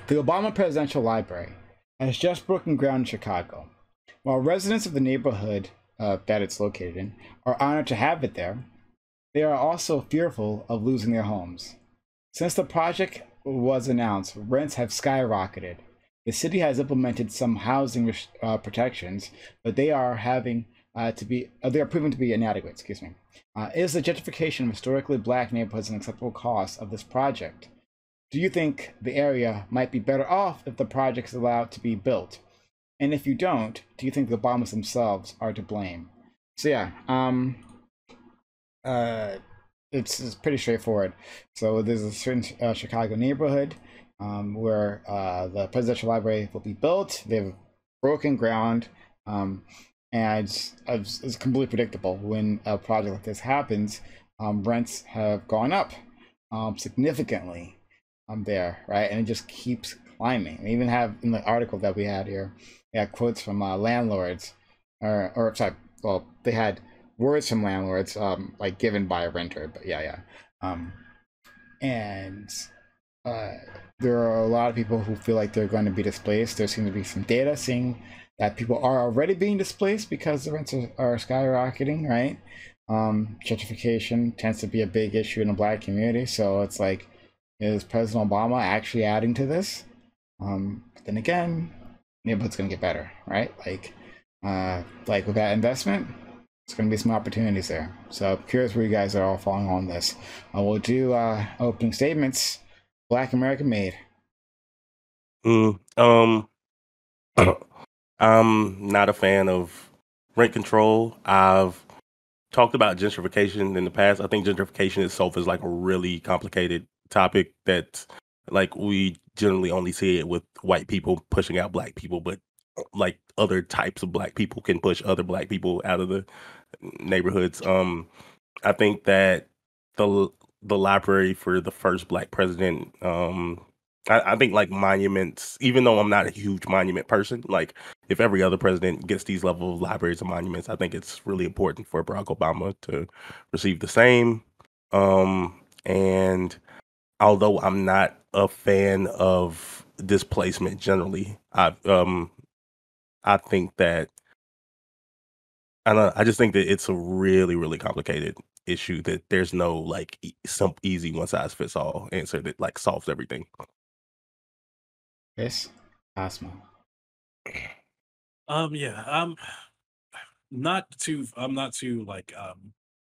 The Obama Presidential Library has just broken ground in Chicago. While residents of the neighborhood that it's located in are honored to have it there, they are also fearful of losing their homes. Since the project was announced, rents have skyrocketed. The city has implemented some housing protections, but they are they are proving to be inadequate. Excuse me. Is the gentrification of historically black neighborhoods an acceptable cost of this project? Do you think the area might be better off if the project is allowed to be built? And if you don't, do you think the Obamas themselves are to blame? So yeah, it's pretty straightforward. So there's a certain Chicago neighborhood where the presidential library will be built. They've broken ground, and it's completely predictable when a project like this happens. Rents have gone up significantly there, right? And it just keeps climbing. We even have in the article that we had here, we had quotes from landlords, or sorry, well, they had words from landlords, like given by a renter, but yeah. And there are a lot of people who feel like they're going to be displaced. There seems to be some data saying that people are already being displaced because the rents are skyrocketing, right? Gentrification tends to be a big issue in the black community, so it's like, is President Obama actually adding to this? But then again, neighborhood's gonna get better, right? Like with that investment, it's gonna be some opportunities there. So I'm curious where you guys are all falling on this. We'll do opening statements. Black American made. I'm not a fan of rent control. I've talked about gentrification in the past. I think gentrification itself is like a really complicated topic that like we generally only see it with white people pushing out black people, but like other types of black people can push other black people out of the neighborhoods. I think that the library for the first black president, I think like monuments, even though I'm not a huge monument person, like if every other president gets these level of libraries and monuments, I think it's really important for Barack Obama to receive the same. And although I'm not a fan of displacement generally, I think that I don't know, I just think that it's a really, really complicated issue that there's no like some easy one size fits all answer that like solves everything. Chris, Asma. Yeah, I'm not too like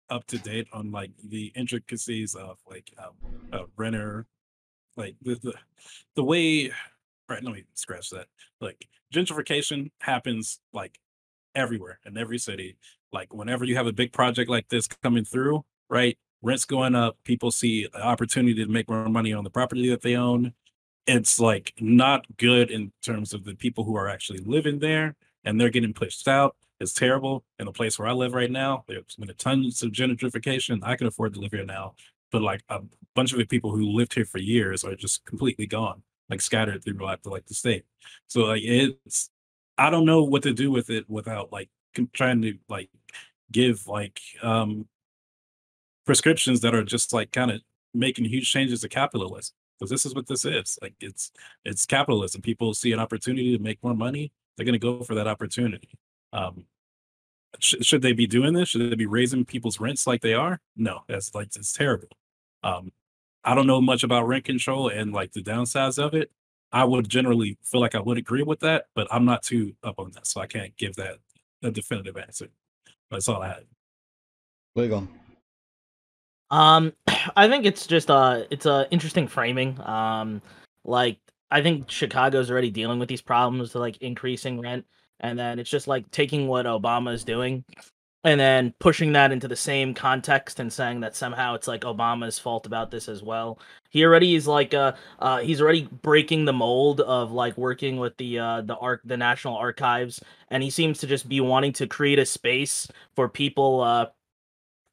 up to date on like the intricacies of like renter, like the way. Right, let me scratch that. Like gentrification happens like everywhere in every city. Like whenever you have a big project like this coming through, right? Rents going up, people see an opportunity to make more money on the property that they own. It's like not good in terms of the people who are actually living there and they're getting pushed out. It's terrible. In the place where I live right now, there's been a tons of gentrification. I can afford to live here now, but like a bunch of the people who lived here for years are just completely gone, like scattered throughout the state. So like I don't know what to do with it without like trying to like give like prescriptions that are just like kind of making huge changes to capitalism, because this is what this is. Like it's capitalism. People see an opportunity to make more money, they're going to go for that opportunity. Um, should they be doing this? Should they be raising people's rents like they are? No, that's like it's terrible. Um, I don't know much about rent control and like the downsides of it. I would generally feel like I would agree with that, but I'm not too up on that, so I can't give that a definitive answer. That's all I had. Wiggle. I think it's just it's a interesting framing. Like I think Chicago's already dealing with these problems, like increasing rent, and then it's just like taking what Obama is doing and then pushing that into the same context and saying that somehow it's like Obama's fault about this as well. He already is like he's already breaking the mold of like working with the National Archives, and he seems to just be wanting to create a space for people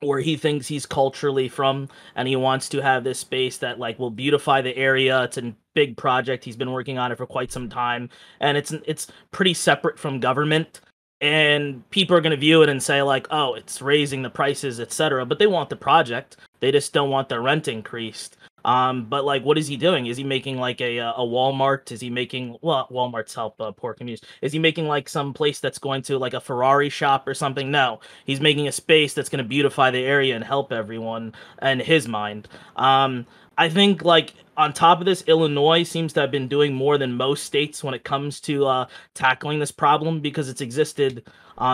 where he thinks he's culturally from, and he wants to have this space that like will beautify the area. It's a big project. He's been working on it for quite some time, and it's pretty separate from government. And people are going to view it and say like, oh, it's raising the prices, etc. But they want the project. They just don't want the rent increased. But like, what is he doing? Is he making like a Walmart? Is he making, well, Walmart's help poor communities? Is he making like some place that's going to like a Ferrari shop or something? No, he's making a space that's going to beautify the area and help everyone in his mind. I think like on top of this, Illinois seems to have been doing more than most states when it comes to tackling this problem because it's existed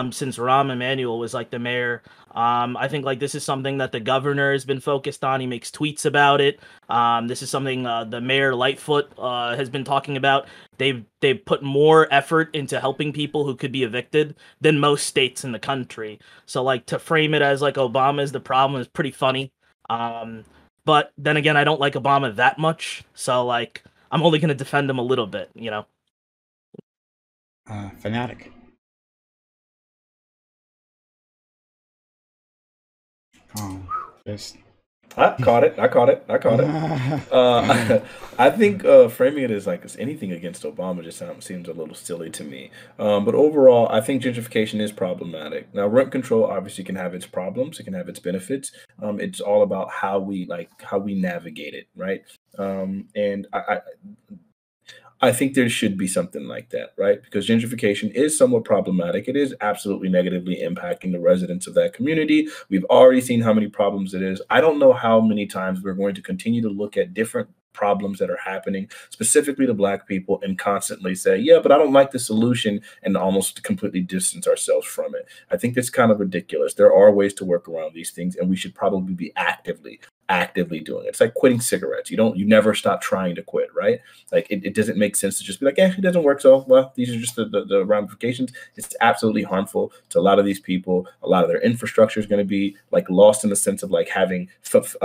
since Rahm Emanuel was like the mayor. I think like this is something that the governor has been focused on. He makes tweets about it. This is something the mayor Lightfoot has been talking about. They've put more effort into helping people who could be evicted than most states in the country. So like to frame it as like Obama is the problem is pretty funny. But then again, I don't like Obama that much, so like I'm only gonna defend him a little bit, you know. Fanatic. Oh, just I caught it. I think framing it as like it's anything against Obama just seems a little silly to me. But overall, I think gentrification is problematic. Now, rent control obviously can have its problems. It can have its benefits. It's all about how we navigate it, right? And I think there should be something like that, right? Because gentrification is somewhat problematic. It is absolutely negatively impacting the residents of that community. We've already seen how many problems it is. I don't know how many times we're going to continue to look at different problems that are happening specifically to Black people and constantly say, yeah, but I don't like the solution, and almost completely distance ourselves from it. I think that's kind of ridiculous. There are ways to work around these things, and we should probably be actively doing it. It's like quitting cigarettes. You never stop trying to quit, right? Like it doesn't make sense to just be like, it doesn't work. So, well, these are just the ramifications. It's absolutely harmful to a lot of these people. A lot of their infrastructure is going to be like lost in the sense of like having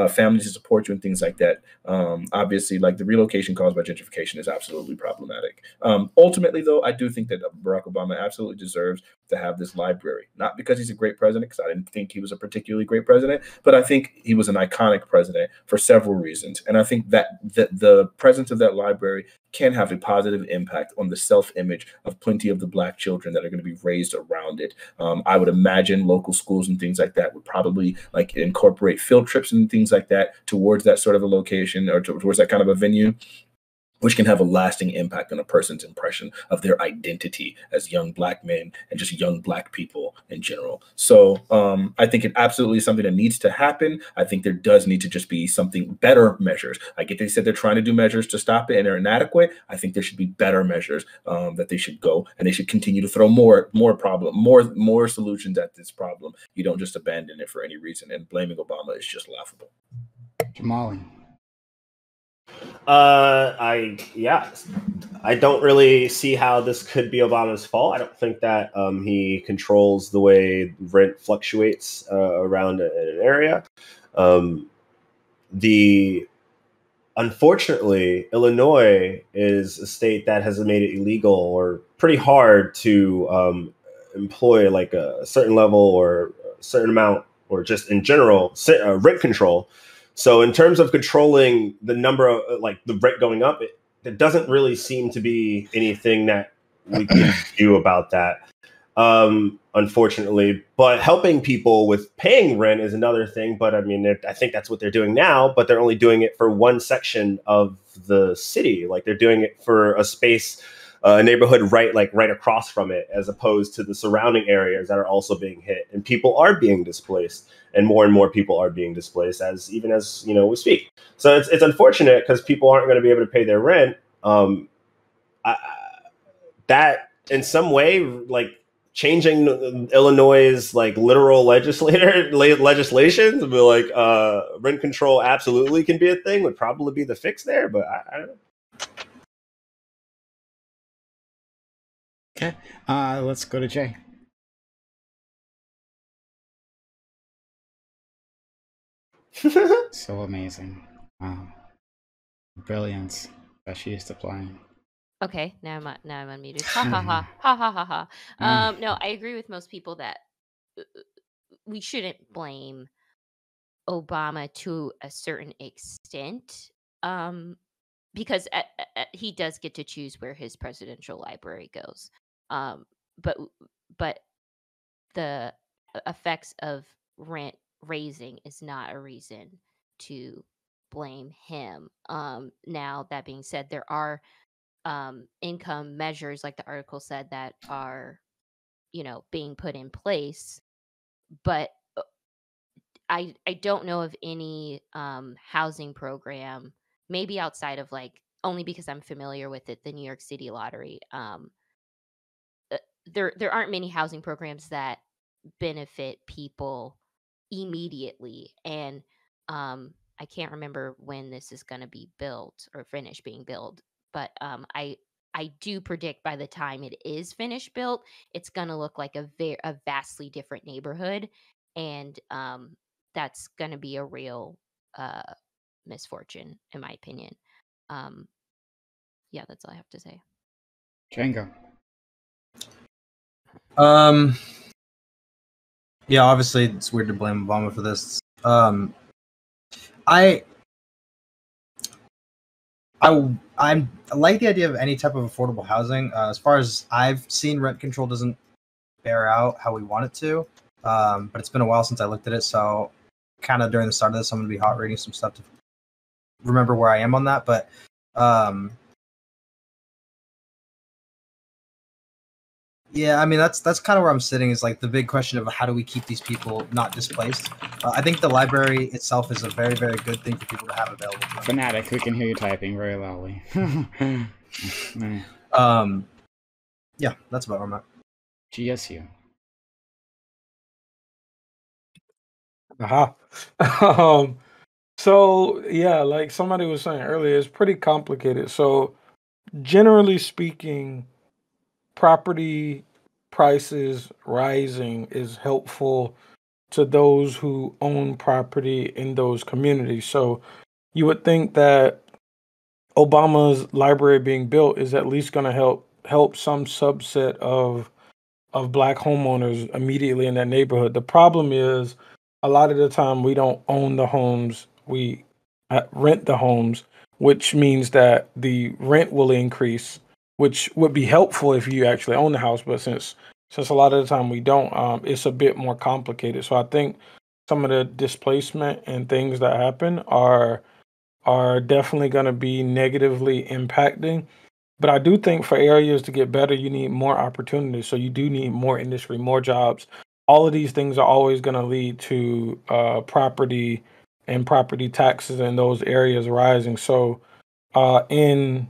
families to support you and things like that. Obviously, like the relocation caused by gentrification is absolutely problematic. Ultimately, though, I do think that Barack Obama absolutely deserves to have this library, not because he's a great president, because I didn't think he was a particularly great president, but I think he was an iconic president for several reasons. And I think that the presence of that library can have a positive impact on the self-image of plenty of the Black children that are going to be raised around it. I would imagine local schools and things like that would probably like incorporate field trips and things like that towards that sort of a location or towards that kind of a venue, which can have a lasting impact on a person's impression of their identity as young Black men and just young Black people in general. So I think it absolutely is something that needs to happen. I think there does need to just be something better measures. I get they said they're trying to do measures to stop it and they're inadequate. I think there should be better measures that they should go, and they should continue to throw more solutions at this problem. You don't just abandon it for any reason, and blaming Obama is just laughable. Jamali. I don't really see how this could be Obama's fault. I don't think that he controls the way rent fluctuates around an area. Unfortunately, Illinois is a state that has made it illegal or pretty hard to employ like a certain level or a certain amount, or just in general rent control. So in terms of controlling the number of like the rent going up, there doesn't really seem to be anything that we can do about that, unfortunately. But helping people with paying rent is another thing. But I mean, I think that's what they're doing now, but they're only doing it for one section of the city. Like they're doing it for a space, a neighborhood right across from it, as opposed to the surrounding areas that are also being hit. And people are being displaced, and more people are being displaced as we speak. So it's unfortunate because people aren't going to be able to pay their rent. That in some way, like changing Illinois' like literal legislation to be like rent control absolutely can be a thing, would probably be the fix there. But I don't know. Okay, let's go to Jay. So amazing. Brilliance that she is applying. Okay, now I'm unmuted. Ha ha ha ha ha ha ha. No, I agree with most people that we shouldn't blame Obama to a certain extent, because he does get to choose where his presidential library goes. But the effects of rent raising is not a reason to blame him. Now that being said, there are income measures, like the article said, that are being put in place, but I don't know of any housing program, maybe outside of like, only because I'm familiar with it, the New York City lottery. There aren't many housing programs that benefit people immediately, and I can't remember when this is going to be built or finished being built, but I do predict by the time it is finished built, it's going to look like a vastly different neighborhood, and that's going to be a real uh misfortune, in my opinion. um yeah, that's all I have to say. Django. Yeah, obviously it's weird to blame Obama for this. I like the idea of any type of affordable housing. As far as I've seen, rent control doesn't bear out how we want it to. But it's been a while since I looked at it, so kind of during the start of this, I'm gonna be hot reading some stuff to remember where I am on that. But yeah, I mean that's kind of where I'm sitting. Is like the big question of how do we keep these people not displaced? I think the library itself is a very, very good thing for people to have available to them. Fanatic, we can hear you typing very loudly. Yeah, that's about where I'm at. GSU. So yeah, like somebody was saying earlier, it's pretty complicated. So generally speaking, property prices rising is helpful to those who own property in those communities. So you would think that Obama's library being built is at least going to help some subset of black homeowners immediately in that neighborhood. The problem is a lot of the time we don't own the homes, we rent the homes, which means that the rent will increase, which would be helpful if you actually own the house. But since a lot of the time we don't, it's a bit more complicated. So I think some of the displacement and things that happen are definitely going to be negatively impacting. But I do think for areas to get better, you need more opportunities. So you do need more industry, more jobs. All of these things are always going to lead to property and property taxes in those areas rising. So in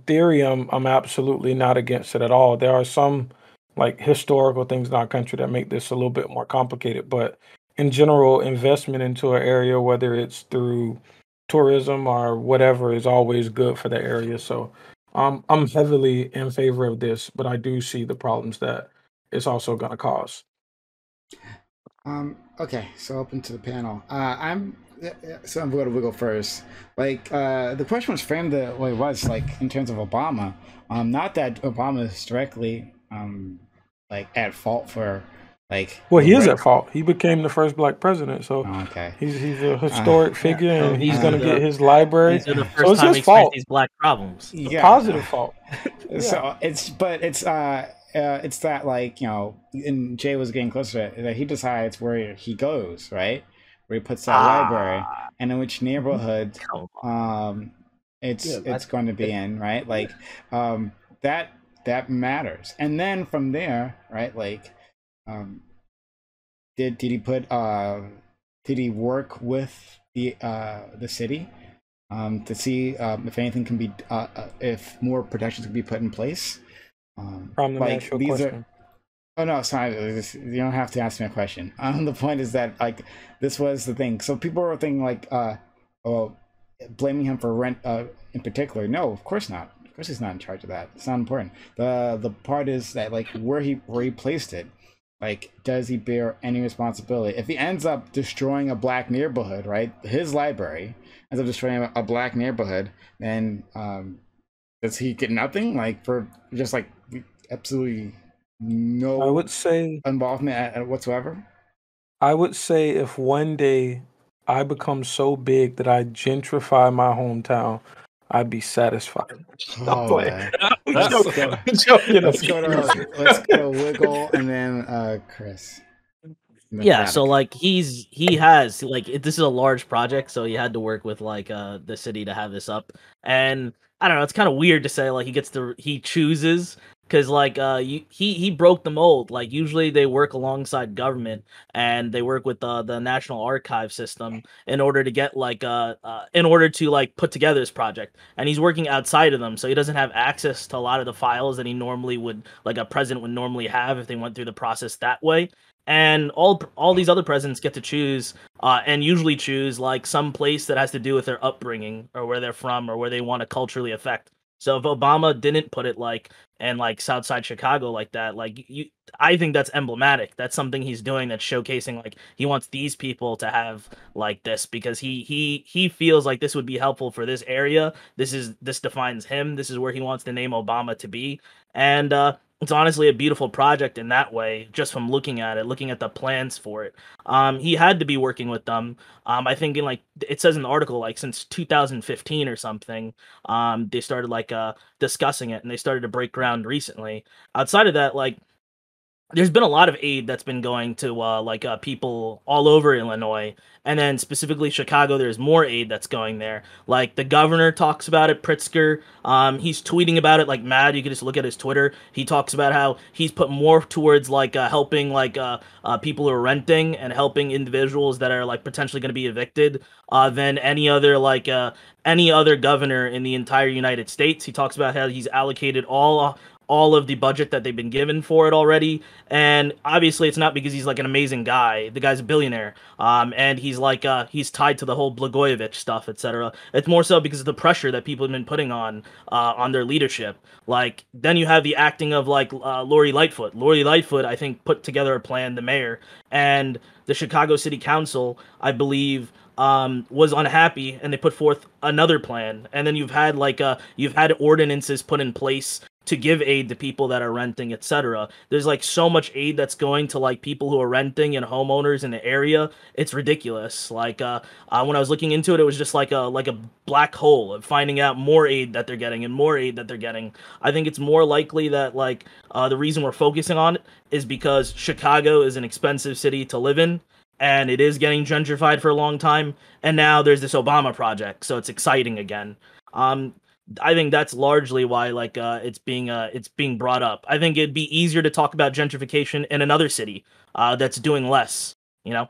theory, I'm absolutely not against it at all. There are some like historical things in our country that make this a little bit more complicated. But in general, investment into an area, whether it's through tourism or whatever, is always good for the area. So I'm heavily in favor of this, but I do see the problems that it's also going to cause. Okay, so open to the panel. So I'm going to go first. Like, the question was framed the way it was, like in terms of Obama. Not that Obama is directly, like at fault for, like. Well, he is at fault. He became the first black president, so okay. He's a historic figure, So and he's going to the- get his library. These are the So first it's time his we experience fault. these black problems. The positive fault. So it's that, like, and Jay was getting closer to it, that he decides where he goes, right? Where he puts that library and in which neighborhood it's going to be in, right? Like that matters. And then from there, right, like did he work with the city to see if anything can be if more protections can be put in place? Like these question. Oh no, sorry. You don't have to ask me a question. The point is that, like, this was the thing. So people were thinking, like, blaming him for rent in particular. No, of course not. Of course he's not in charge of that. It's not important. The part is that, like, where he placed it. Like, does he bear any responsibility? If he ends up destroying a black neighborhood, right? His library ends up destroying a black neighborhood, then does he get nothing? Like, for just like absolutely no, I would say involvement whatsoever? I would say if one day I become so big that I gentrify my hometown, I'd be satisfied. Oh, man. I'm joking. Let's go to Wiggle and then Chris. Yeah, so democratic. like he has like this is a large project, so he had to work with like the city to have this up. And I don't know, it's kind of weird to say like he chooses because like he broke the mold. Like usually they work alongside government and they work with the National Archive system in order to get like in order to like put together this project. And he's working outside of them, so he doesn't have access to a lot of the files that he normally would like a president would normally have if they went through the process that way. And all these other presidents get to choose and usually choose like some place that has to do with their upbringing or where they're from or where they want to culturally affect. So if Obama didn't put it like in like Southside Chicago like that, like I think that's emblematic. That's something he's doing that's showcasing like he wants these people to have like this because he feels like this would be helpful for this area. This defines him. This is where he wants the name Obama to be. And it's honestly a beautiful project in that way, just from looking at it, looking at the plans for it. He had to be working with them. I think in like it says in the article, like since 2015 or something, they started like discussing it and they started to break ground recently. Outside of that, like there's been a lot of aid that's been going to people all over Illinois, and then specifically Chicago. There's more aid that's going there. Like the governor talks about it, Pritzker. He's tweeting about it like mad. You can just look at his Twitter. He talks about how he's put more towards like helping people who are renting and helping individuals that are like potentially going to be evicted than any other governor in the entire United States. He talks about how he's allocated all of the budget that they've been given for it already. And obviously it's not because he's like an amazing guy. The guy's a billionaire. And he's like he's tied to the whole Blagojevich stuff, etc. It's more so because of the pressure that people have been putting on their leadership. Like then you have the acting of like Lori Lightfoot. Lori Lightfoot, I think, put together a plan, the mayor, and the Chicago City Council, I believe, was unhappy, and they put forth another plan. And then you've had ordinances put in place to give aid to people that are renting, etc. There's like so much aid that's going to like people who are renting and homeowners in the area. It's ridiculous. Like when I was looking into it, it was just like a black hole of finding out more aid that they're getting and more aid that they're getting. I think it's more likely that like the reason we're focusing on it is because Chicago is an expensive city to live in, and it is getting gentrified for a long time. And now there's this Obama project, so it's exciting again. I think that's largely why like it's being brought up. I think it'd be easier to talk about gentrification in another city that's doing less, you know?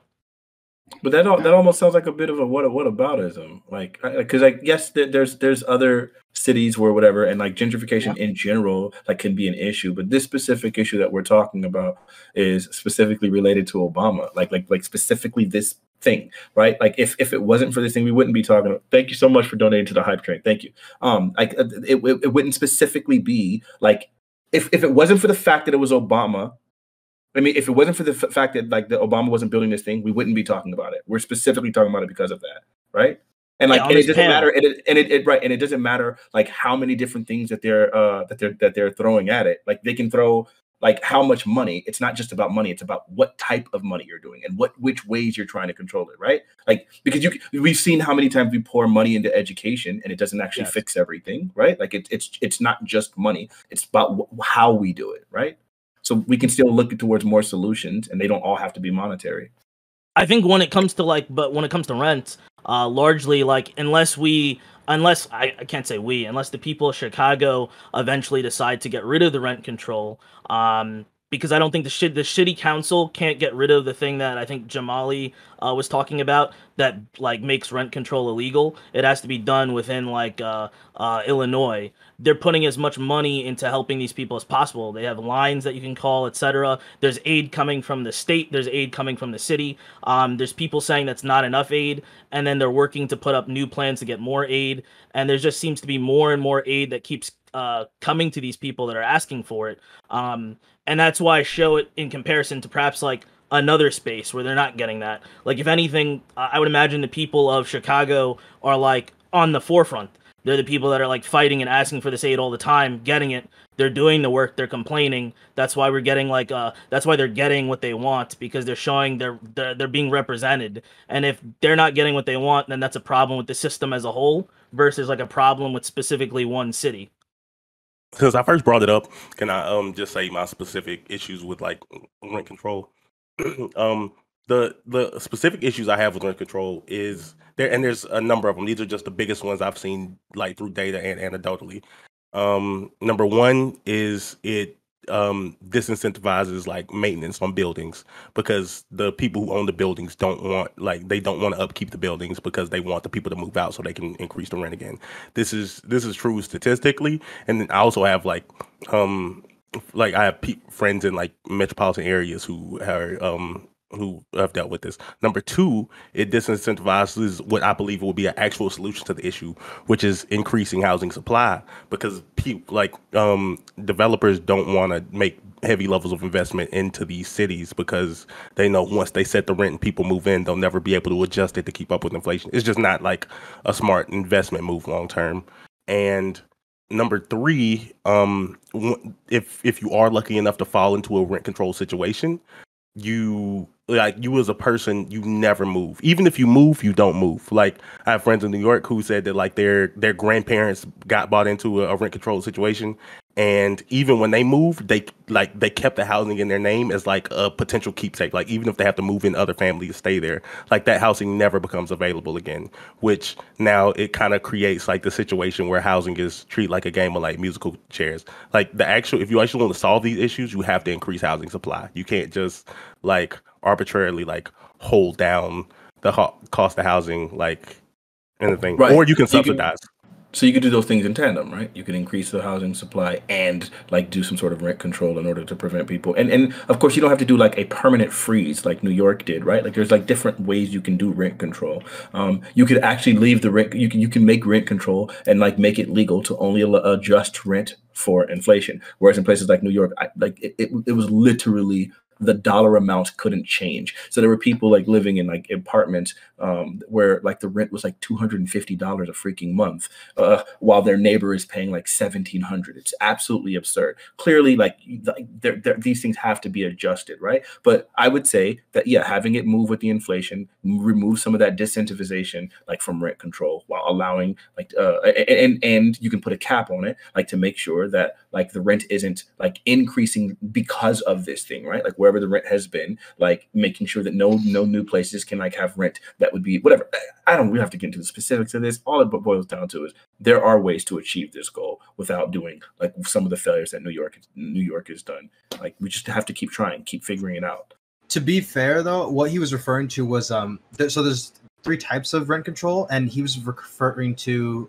But that almost sounds like a bit of a whataboutism, like because I guess there's other cities where whatever, and like gentrification in general like can be an issue, but this specific issue that we're talking about is specifically related to Obama, like specifically this thing, right? Like if it wasn't for this thing, we wouldn't be talking. Thank you so much for donating to the hype train. Thank you. Like it wouldn't specifically be like if it wasn't for the fact that it was Obama. I mean, if it wasn't for the fact that like the Obama wasn't building this thing, we wouldn't be talking about it. We're specifically talking about it because of that, right? And like, Yeah, on and it this doesn't panel. matter, and it doesn't matter like how many different things that they're throwing at it. Like they can throw like how much money. It's not just about money; it's about what type of money you're doing and which ways you're trying to control it, right? Like because we've seen how many times we pour money into education and it doesn't actually Yes. fix everything, right? Like it's not just money; it's about how we do it, right? So we can still look towards more solutions, and they don't all have to be monetary. I think when it comes to when it comes to rent, largely like unless I can't say we, unless the people of Chicago eventually decide to get rid of the rent control, because I don't think the city council can't get rid of the thing that I think Jamali was talking about that like makes rent control illegal. It has to be done within like Illinois. They're putting as much money into helping these people as possible. They have lines that you can call, etc. There's aid coming from the state. There's aid coming from the city. There's people saying that's not enough aid, and then they're working to put up new plans to get more aid. And there just seems to be more and more aid that keeps coming to these people that are asking for it. And that's why I show it in comparison to perhaps like another space where they're not getting that. Like if anything, I would imagine the people of Chicago are like on the forefront. They're the people that are like fighting and asking for this aid all the time, getting it. They're doing the work. They're complaining. That's why we're getting like that's why they're getting what they want, because they're showing they're being represented. And if they're not getting what they want, then that's a problem with the system as a whole versus like a problem with specifically one city. Since I first brought it up, can I just say my specific issues with like rent control? the specific issues I have with rent control is there, and there's a number of them. These are just the biggest ones I've seen, like through data and anecdotally. Number one is it disincentivizes like maintenance on buildings because the people who own the buildings they don't want to upkeep the buildings because they want the people to move out so they can increase the rent again. This is true statistically, and then I also have I have friends in like metropolitan areas who have dealt with this. Number two, it disincentivizes what I believe will be an actual solution to the issue, which is increasing housing supply because developers don't want to make heavy levels of investment into these cities because they know once they set the rent and people move in, they'll never be able to adjust it to keep up with inflation. It's just not like a smart investment move long term. And number three, if you are lucky enough to fall into a rent control situation, you as a person, you never move. Even if you move, you don't move. Like I have friends in New York who said that like their grandparents got bought into a rent control situation, and even when they moved, they kept the housing in their name as like a potential keepsake. Like even if they have to move in, other families stay there. Like that housing never becomes available again. Which now it kind of creates like the situation where housing is treated like a game of like musical chairs. Like if you actually want to solve these issues, you have to increase housing supply. You can't just like arbitrarily like hold down the cost of housing like anything, Right. or you can subsidize. So you could do those things in tandem, right? You could increase the housing supply and like do some sort of rent control in order to prevent people. And of course you don't have to do like a permanent freeze like New York did, right? Like there's like different ways you can do rent control. You could actually leave the rent. You can make rent control and like make it legal to only adjust rent for inflation. Whereas in places like New York, it was literally the dollar amount couldn't change. So there were people like living in like apartments where like the rent was like $250 a freaking month, while their neighbor is paying like $1,700. It's absolutely absurd. Clearly, like these things have to be adjusted, right? But I would say that having it move with the inflation, remove some of that disincentivization, like from rent control, while allowing like and you can put a cap on it, like to make sure that like the rent isn't like increasing because of this thing, right? Like wherever the rent has been, like making sure that no new places can like have rent that would be whatever. We have to get into the specifics of this. All it boils down to is there are ways to achieve this goal without doing like some of the failures that New York has done. Like we just have to keep trying, keep figuring it out. To be fair, though, what he was referring to was so there's three types of rent control, and he was referring to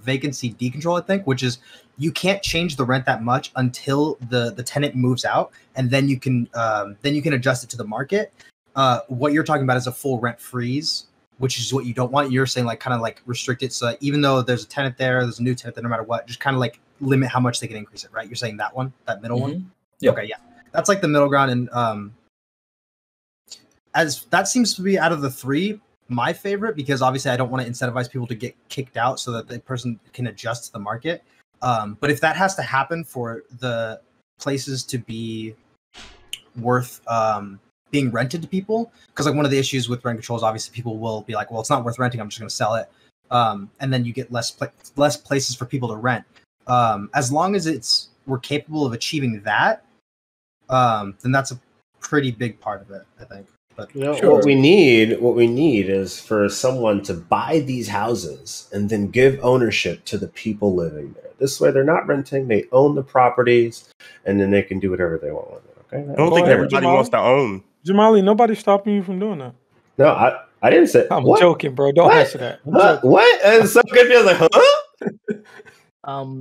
vacancy decontrol, I think, which is you can't change the rent that much until the tenant moves out, and then you can adjust it to the market. What you're talking about is a full rent freeze, which is what you don't want. You're saying like kind of like restrict it, so that even though there's a tenant there, there's a new tenant there, no matter what, just kind of like limit how much they can increase it, right? You're saying that one, that middle one? Yeah. Okay, yeah. That's like the middle ground, and as that seems to be out of the three, my favorite, because obviously I don't want to incentivize people to get kicked out so that the person can adjust to the market. But if that has to happen for the places to be worth being rented to people, because like one of the issues with rent control is obviously people will be like, well, it's not worth renting, I'm just going to sell it. And then you get less places for people to rent. As long as we're capable of achieving that, then that's a pretty big part of it, I think. But sure. What we need is for someone to buy these houses and then give ownership to the people living there. This way, they're not renting; they own the properties, and then they can do whatever they want with it. Okay. I don't think everybody wants to own. Jamali, nobody's stopping you from doing that. No, I didn't say. I'm what? joking, bro. Don't answer that. What? And so confused. Like, huh?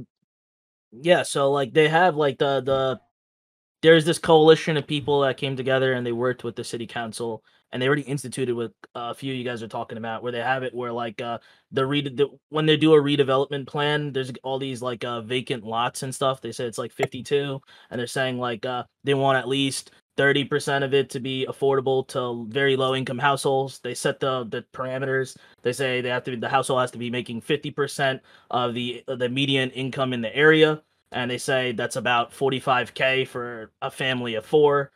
Yeah. So like they have like there's this coalition of people that came together and they worked with the city council, and they already instituted what a few of you guys are talking about, where they have it where like when they do a redevelopment plan, there's all these like vacant lots and stuff. They say it's like 52, and they're saying like they want at least 30% of it to be affordable to very low income households. They set the parameters. They say the household has to be making 50% of the median income in the area. And they say that's about $45K for a family of four.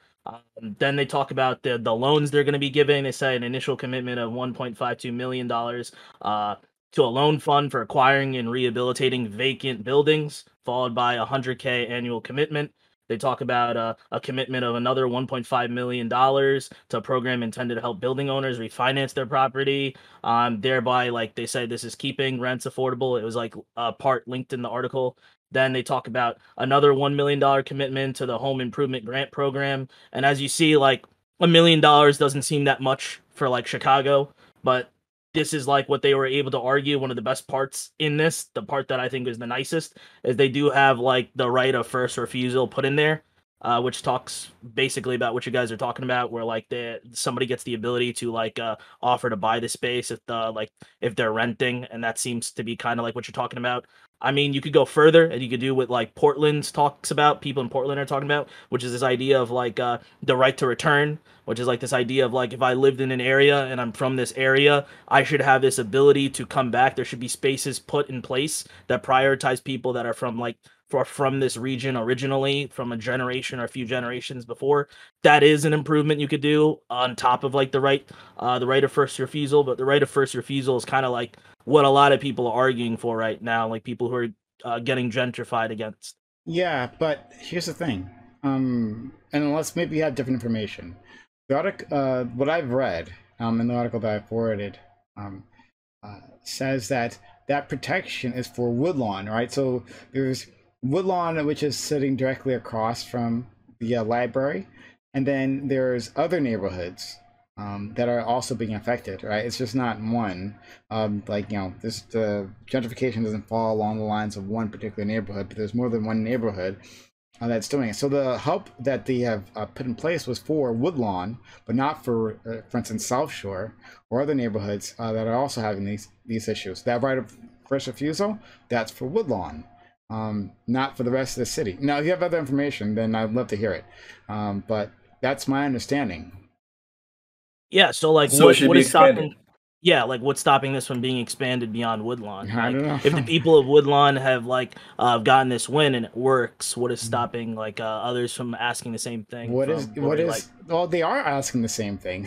Then they talk about the loans they're going to be giving. They say an initial commitment of $1.52 million to a loan fund for acquiring and rehabilitating vacant buildings, followed by $100K annual commitment. They talk about a commitment of another $1.5 million to a program intended to help building owners refinance their property. Thereby, like they say, this is keeping rents affordable. It was like a part linked in the article. Then they talk about another $1 million commitment to the home improvement grant program. And as you see, like $1 million doesn't seem that much for like Chicago, but this is like what they were able to argue. One of the best parts in this, the part that I think is the nicest, is they do have like the right of first refusal put in there, which talks basically about what you guys are talking about, where like somebody gets the ability to like offer to buy the space if they're renting, and that seems to be kind of like what you're talking about. I mean, you could go further, and you could do what like Portland talks about. People in Portland are talking about, which is this idea of like the right to return, which is like this idea of like if I lived in an area and I'm from this area, I should have this ability to come back. There should be spaces put in place that prioritize people that are from this region originally, from a generation or a few generations before. That is an improvement you could do on top of like the right of first refusal. But the right of first refusal is kind of like what a lot of people are arguing for right now, like people who are getting gentrified against. Yeah, but here's the thing. And unless maybe you have different information, the article, what I've read in the article that I forwarded, says that protection is for Woodlawn, right? So there's Woodlawn, which is sitting directly across from the library, and then there's other neighborhoods that are also being affected, right? It's just not one. Like, you know, the gentrification doesn't fall along the lines of one particular neighborhood, but there's more than one neighborhood that's doing it. So the help that they have put in place was for Woodlawn, but not for instance, South Shore or other neighborhoods that are also having these issues. That right of first refusal, that's for Woodlawn, not for the rest of the city. Now, if you have other information, then I'd love to hear it. But that's my understanding. Yeah, so like So it should what be is stopping? expanded. Yeah, like what's stopping this from being expanded beyond Woodlawn? I Like, don't know. if the people of Woodlawn have like gotten this win and it works, what is stopping like others from asking the same thing? What is from what Rory, is like, well, they are asking the same thing.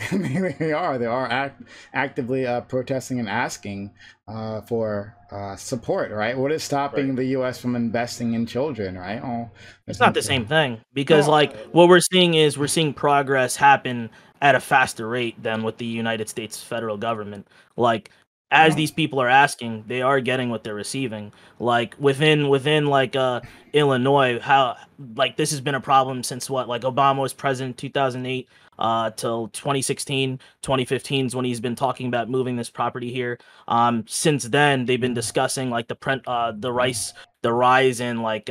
They are actively protesting and asking for support, right? What is stopping Right. the U.S. from investing in children, right? Oh, it's not the same thing because No, like what we're seeing progress happen at a faster rate than with the United States federal government. Like as these people are asking, they are getting what they're receiving. Like within like Illinois, how like this has been a problem since what, like Obama was president 2008 till 2016, 2015 is when he's been talking about moving this property here. Since then they've been discussing like the rise in like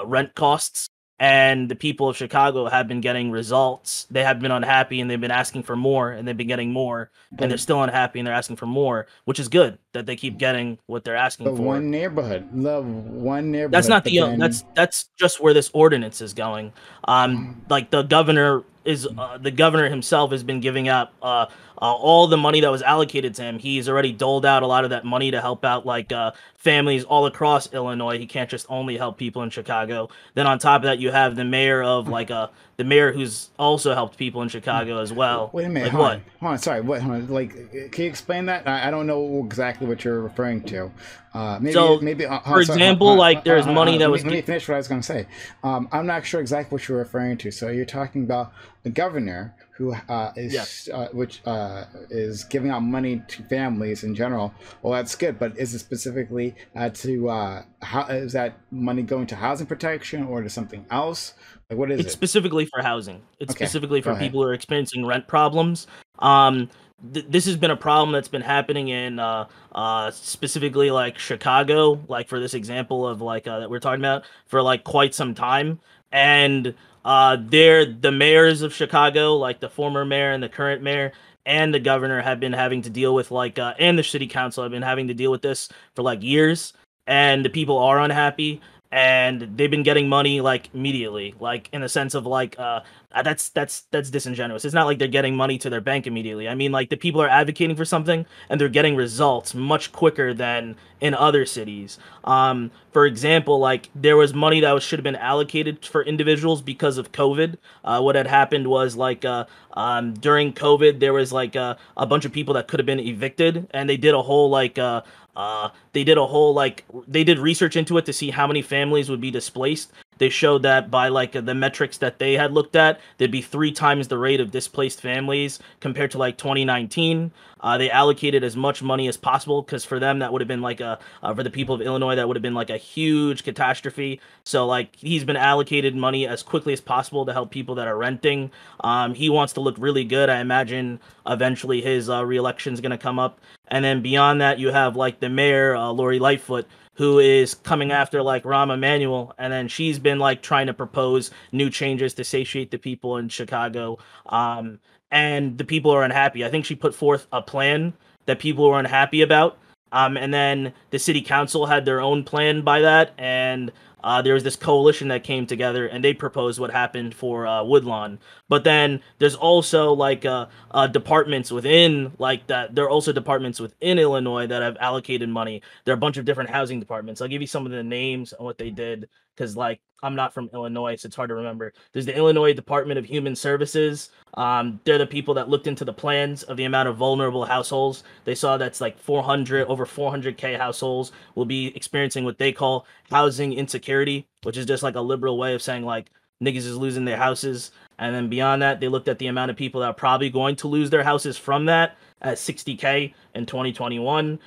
rent costs, and the people of Chicago have been getting results. They have been unhappy and they've been asking for more, and they've been getting more, and they're still unhappy and they're asking for more, which is good that they keep getting what they're asking the for. one neighborhood. That's not but the then, that's just where this ordinance is going. Like the governor himself has been giving out all the money that was allocated to him. He's already doled out a lot of that money to help out like families all across Illinois. He can't just only help people in Chicago. Then on top of that, you have the mayor of like the mayor who's also helped people in Chicago as well. Wait a minute, Like hold on, sorry, what? Hold on, like, can you explain that? I don't know exactly what you're referring to. Maybe, So, maybe. for example, like, there's money that was Let me finish what I was going to say. I'm not sure exactly what you're referring to. So you're talking about the governor who is giving out money to families in general. Well, that's good, but is it specifically how is that money going to housing protection or to something else? Like, what is It's it? specifically for housing. It's Okay, specifically go for ahead. people who are experiencing rent problems. This has been a problem that's been happening in specifically like Chicago, like for this example of like that we're talking about, for like quite some time. And they're the mayors of Chicago, like the former mayor and the current mayor and the governor have been having to deal with like and the city council have been having to deal with this for like years, and the people are unhappy, and they've been getting money like immediately, like in the sense of like that's disingenuous. It's not like they're getting money to their bank immediately. I mean, like the people are advocating for something and they're getting results much quicker than in other cities. For example, like there was money that should have been allocated for individuals because of COVID. What had happened was like during COVID there was like a bunch of people that could have been evicted, and they did a whole like they did research into it to see how many families would be displaced, they showed that by like the metrics that they had looked at, there'd be 3 times the rate of displaced families compared to like 2019. They allocated as much money as possible because for them that would have been like for the people of Illinois that would have been like a huge catastrophe. So like he's been allocated money as quickly as possible to help people that are renting. He wants to look really good. I imagine eventually his re-election is going to come up. And then beyond that, you have like the mayor, Lori Lightfoot, who is coming after like Rahm Emanuel, and then she's been like trying to propose new changes to satiate the people in Chicago. And the people are unhappy. I think she put forth a plan that people were unhappy about. And then the city council had their own plan by that, and there was this coalition that came together, and they proposed what happened for Woodlawn. But then there's also like departments within like that. There are also departments within Illinois that have allocated money. There are a bunch of different housing departments. I'll give you some of the names and what they did because like I'm not from Illinois, so it's hard to remember. There's the Illinois Department of Human Services. They're the people that looked into the plans of the amount of vulnerable households. They saw that's like over 400K households will be experiencing what they call housing insecurity, which is just like a liberal way of saying like niggas is losing their houses. And then beyond that, they looked at the amount of people that are probably going to lose their houses from that at 60K in 2021.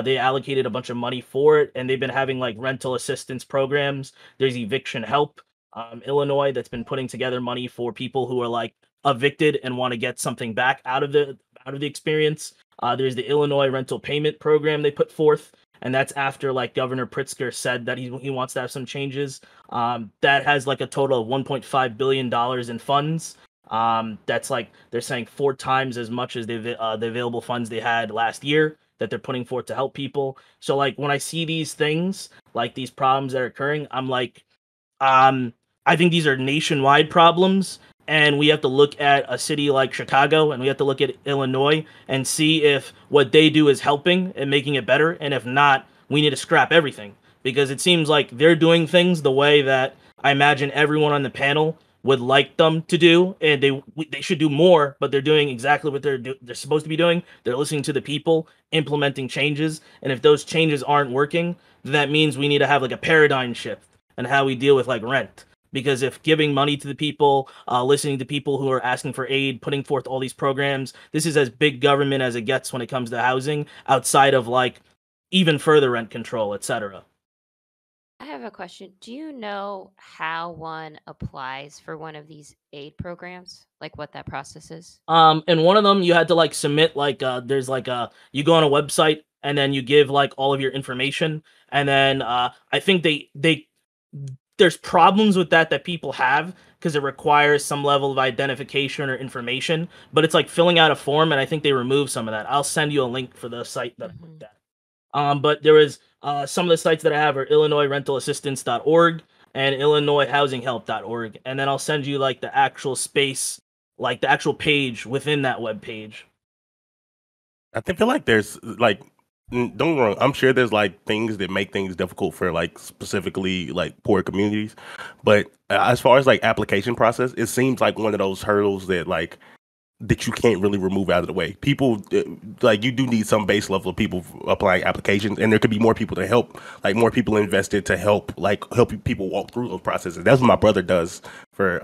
They allocated a bunch of money for it, and they've been having like rental assistance programs. There's eviction help, Illinois, that's been putting together money for people who are like evicted and want to get something back out of the experience. There's the Illinois rental payment program they put forth, and that's after like Governor Pritzker said that he wants to have some changes. That has like a total of $1.5 billion in funds. That's like they're saying 4 times as much as the available funds they had last year that they're putting forth to help people. So like when I see these things, like these problems that are occurring, I'm like, I think these are nationwide problems, and we have to look at a city like Chicago, and we have to look at Illinois and see if what they do is helping and making it better, and if not, we need to scrap everything because it seems like they're doing things the way that I imagine everyone on the panel would like them to do, and they should do more, but they're doing exactly what they're supposed to be doing. They're listening to the people, implementing changes, and if those changes aren't working, then that means we need to have like a paradigm shift and how we deal with like rent. Because if giving money to the people, listening to people who are asking for aid, putting forth all these programs, this is as big government as it gets when it comes to housing, outside of like even further rent control, etc. I have a question. Do you know how one applies for one of these aid programs? Like what that process is? And one of them you had to like submit like there's like you go on a website and then you give like all of your information, and then I think they there's problems with that people have because it requires some level of identification or information, but it's like filling out a form, and I think they remove some of that. I'll send you a link for the site that I looked at. But there is some of the sites that I have are IllinoisRentalAssistance.org and IllinoisHousingHelp.org, and then I'll send you like the actual space, like the actual page within that web page. I feel like there's like, don't get me wrong, I'm sure there's like things that make things difficult for like specifically like poor communities, but as far as like application process, it seems like one of those hurdles that like that you can't really remove out of the way. People like you do need some base level of people applying applications, and there could be more people to help, like more people invested to help people walk through those processes. That's what my brother does for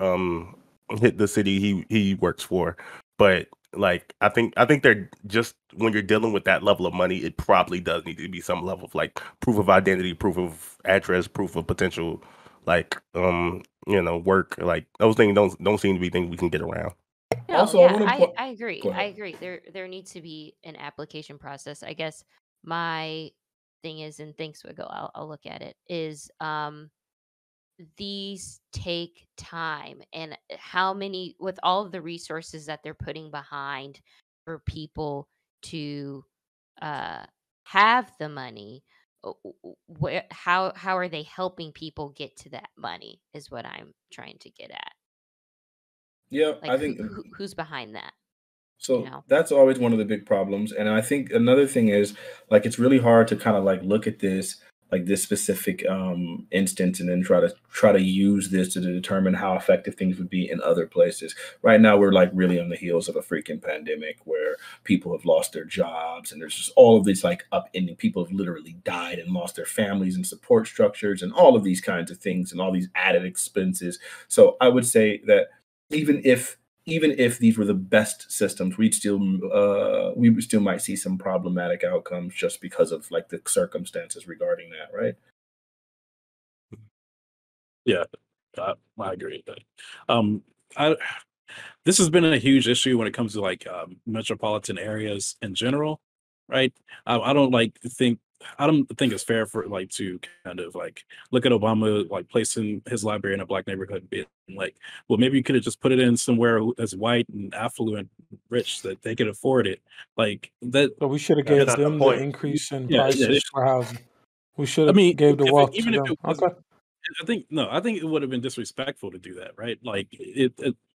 the city he works for. But like I think they're just, when you're dealing with that level of money, it probably does need to be some level of like proof of identity, proof of address, proof of potential, like work. Like those things don't seem to be things we can get around. No, Also, I yeah, want to I agree. go I ahead. agree. There needs to be an application process. I guess my thing is, and thanks, Wiggle, I'll look at it, is these take time, and how many, with all of the resources that they're putting behind for people to have the money, how are they helping people get to that money is what I'm trying to get at. Yeah, Like I think who's behind that, you so. know? That's always one of the big problems. And I think another thing is like it's really hard to kind of like look at this this specific instance, and then try to use this to determine how effective things would be in other places. Right now, we're like really on the heels of a freaking pandemic where people have lost their jobs, and there's just all of these like upending. People have literally died and lost their families and support structures, and all of these kinds of things, and all these added expenses. So I would say that even if these were the best systems, we still might see some problematic outcomes just because of like the circumstances regarding that, right? Yeah, I agree with that. I This has been a huge issue when it comes to like metropolitan areas in general, right? I don't I don't think it's fair for like to kind of like look at Obama like placing his library in a black neighborhood and being like, well, maybe you could have just put it in somewhere that's white and affluent, rich that they could afford it. Like that. So we should have That's gave not the them the point. increase in Yeah, yeah. prices for housing. We should I have mean, gave the if it, wealth to even if them. it was, Okay. I think it would have been disrespectful to do that, right? Like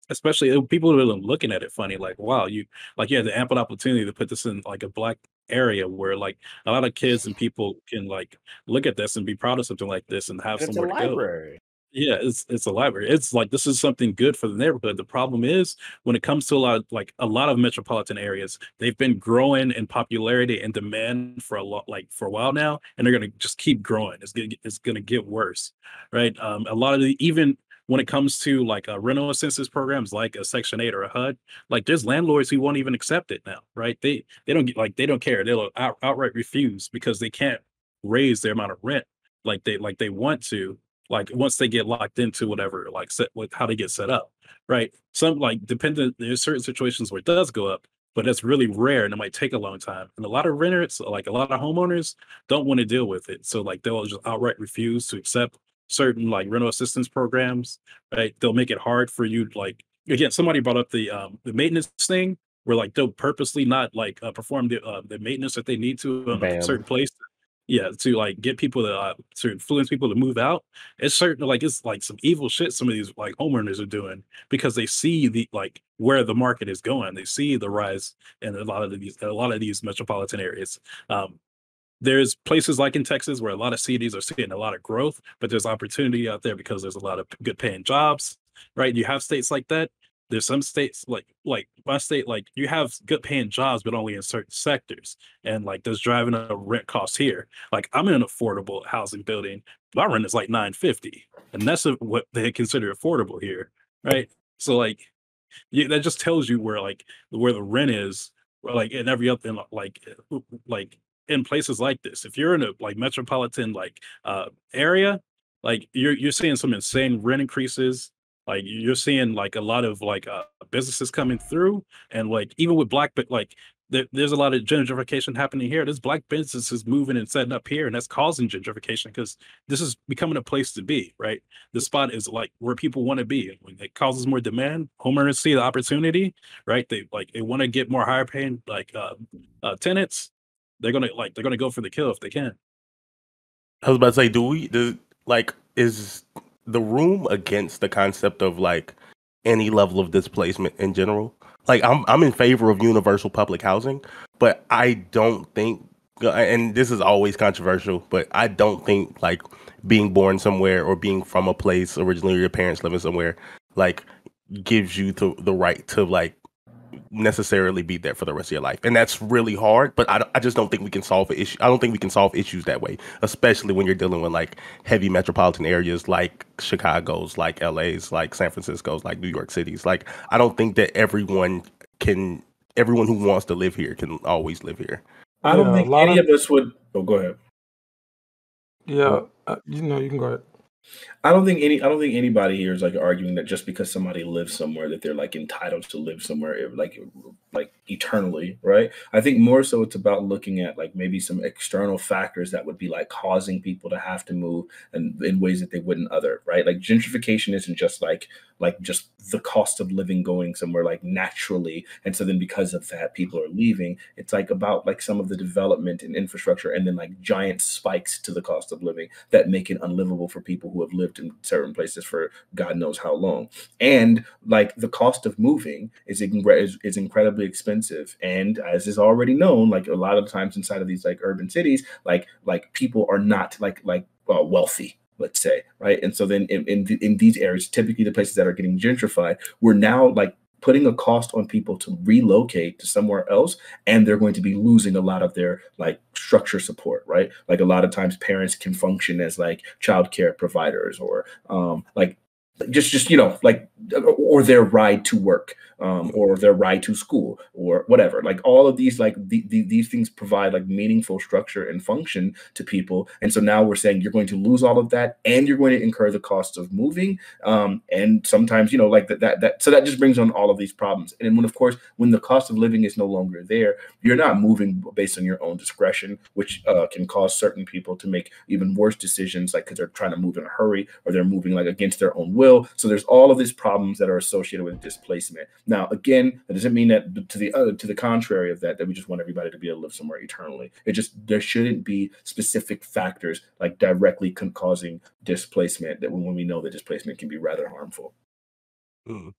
especially people would have been looking at it funny, like, wow, you had the ample opportunity to put this in like a black area where like a lot of kids and people can like look at this and be proud of something like this and have And it's a somewhere to go. library. Yeah, it's a library. It's like this is something good for the neighborhood. The problem is when it comes to a lot of metropolitan areas, they've been growing in popularity and demand for for a while now, and they're gonna just keep growing. It's gonna get worse, right? A lot of even when it comes to like rental assistance programs like a Section 8 or a HUD, like there's landlords who won't even accept it now, right? They don't get they don't care. They'll outright refuse because they can't raise their amount of rent like they want to like once they get locked into whatever like set with how they get set up, right? Some like dependent there's certain situations where it does go up, but that's really rare and it might take a long time, and a lot of renters like a lot of homeowners don't want to deal with it, so like they'll just outright refuse to accept certain like rental assistance programs, right? They'll make it hard for you like again somebody brought up the maintenance thing where like they'll purposely not like perform the maintenance that they need to in a Bam. certain place, yeah, to like get people to influence people to move out. It's certain like it's like some evil shit some of these like homeowners are doing because they see the like where the market is going. They see the rise in a lot of these metropolitan areas. There's places like in Texas where a lot of cities are seeing a lot of growth, but there's opportunity out there because there's a lot of good paying jobs, right? You have states like that. There's some states like my state, like you have good paying jobs, but only in certain sectors. And like there's driving a rent cost here. Like I'm in an affordable housing building. My rent is like $950. And that's what they consider affordable here. Right. So like that just tells you where the rent is, like in every other like in places like this. If you're in a like metropolitan area, like you're seeing some insane rent increases. Like you're seeing like a lot of businesses coming through, and like even with but like there's a lot of gentrification happening here. There's black businesses moving and setting up here, and that's causing gentrification because this is becoming a place to be, right? The spot is like where people want to be. And when it causes more demand, homeowners see the opportunity, right? They want to get more higher paying tenants. They're gonna go for the kill if they can. I was about to say, is the room against the concept of like any level of displacement in general? Like I'm in favor of universal public housing, but I don't think, and this is always controversial, but I don't think like being born somewhere or being from a place originally, or your parents living somewhere, like gives you the right to like necessarily be there for the rest of your life, and that's really hard. But I just don't think we can solve an issue. I don't think we can solve issues that way, especially when you're dealing with like heavy metropolitan areas like Chicago's, like LA's, like San Francisco's, like New York City's. Like I don't think that everyone who wants to live here can always live here. I don't think any of us would. Oh, go ahead. Yeah, you can go ahead. I don't think anybody here is like arguing that just because somebody lives somewhere that they're like entitled to live somewhere like eternally, right? I think more so it's about looking at like maybe some external factors that would be like causing people to have to move and in ways that they wouldn't other, right? Like gentrification isn't just like just the cost of living going somewhere like naturally, and so then because of that people are leaving. It's like about like some of the development and infrastructure and then like giant spikes to the cost of living that make it unlivable for people who have lived in certain places for God knows how long. And like the cost of moving is incredibly expensive expensive. And as is already known, like a lot of times inside of these like urban cities, like people are not wealthy, let's say, right? And so then in these areas, typically the places that are getting gentrified, we're now like putting a cost on people to relocate to somewhere else, and they're going to be losing a lot of their like structure support, right? Like a lot of times parents can function as like childcare providers or like just like or their ride to work or their ride to school or whatever. Like all of these like these things provide like meaningful structure and function to people. And so now we're saying you're going to lose all of that and you're going to incur the costs of moving. And sometimes like that so that just brings on all of these problems. And when the cost of living is no longer there, you're not moving based on your own discretion, which can cause certain people to make even worse decisions, like because they're trying to move in a hurry or they're moving like against their own will. So there's all of these problems that are associated with displacement. Now, again, that doesn't mean that to the contrary of that we just want everybody to be able to live somewhere eternally. There shouldn't be specific factors like directly causing displacement that when we know that displacement can be rather harmful. I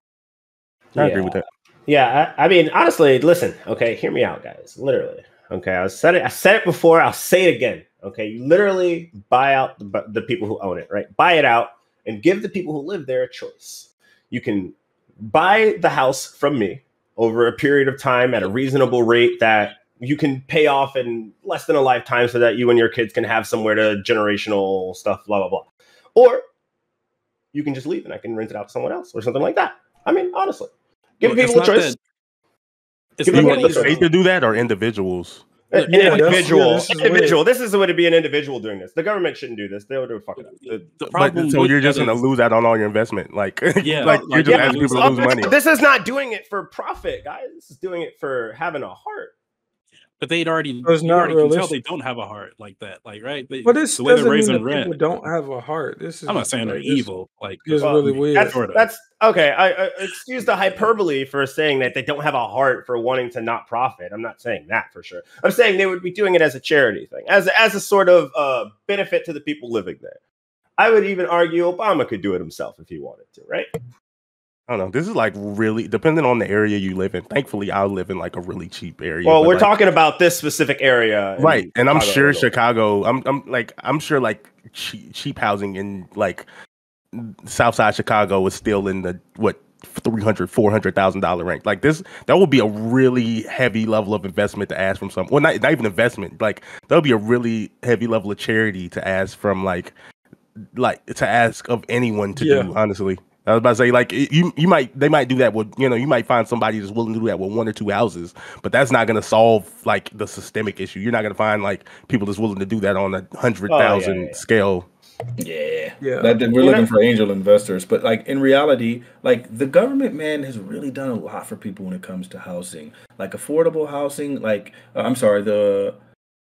agree with that. Yeah, I mean, honestly, listen, okay, hear me out, guys. Literally, okay, I said it before, I'll say it again. Okay, you literally buy out the people who own it, right? Buy it out and give the people who live there a choice. You can buy the house from me over a period of time at a reasonable rate that you can pay off in less than a lifetime so that you and your kids can have somewhere to generational stuff, blah, blah, blah. Or you can just leave and I can rent it out to someone else or something like that. I mean, honestly, give people a choice. Do you want the state to do that or individuals? An individual. This is what it'd be, an individual doing this. The government shouldn't do this. They'll do fucking up. So you're just going to lose out on all your investment. Like, you're just asking people to lose money. This is not doing it for profit, guys. This is doing it for having a heart. But they'd already, it's not can tell they don't have a heart like that. Like, right? But this the way they're doesn't raising mean that rent. people don't have a heart. I'm not saying they're evil. Like, it's really weird. That's okay. I excuse the hyperbole for saying that they don't have a heart for wanting to not profit. I'm not saying that for sure. I'm saying they would be doing it as a charity thing, as a sort of benefit to the people living there. I would even argue Obama could do it himself if he wanted to, right? I don't know. This is like really depending on the area you live in. Thankfully, I live in like a really cheap area. Well, we're talking about this specific area, right? And I'm sure Chicago. I'm sure like cheap housing in like Southside Chicago is still in the $300,000-$400,000 range. Like this, that would be a really heavy level of investment to ask from some. Well, not even investment. Like that would be a really heavy level of charity to ask from like to ask of anyone to do. Honestly. I was about to say, like, they might do that with, you might find somebody that's willing to do that with 1 or 2 houses, but that's not going to solve like the systemic issue. You're not going to find like people that's willing to do that on a 100,000 scale. Yeah. We're looking for angel investors, but like in reality, like the government, man, has really done a lot for people when it comes to housing, like affordable housing. Like, the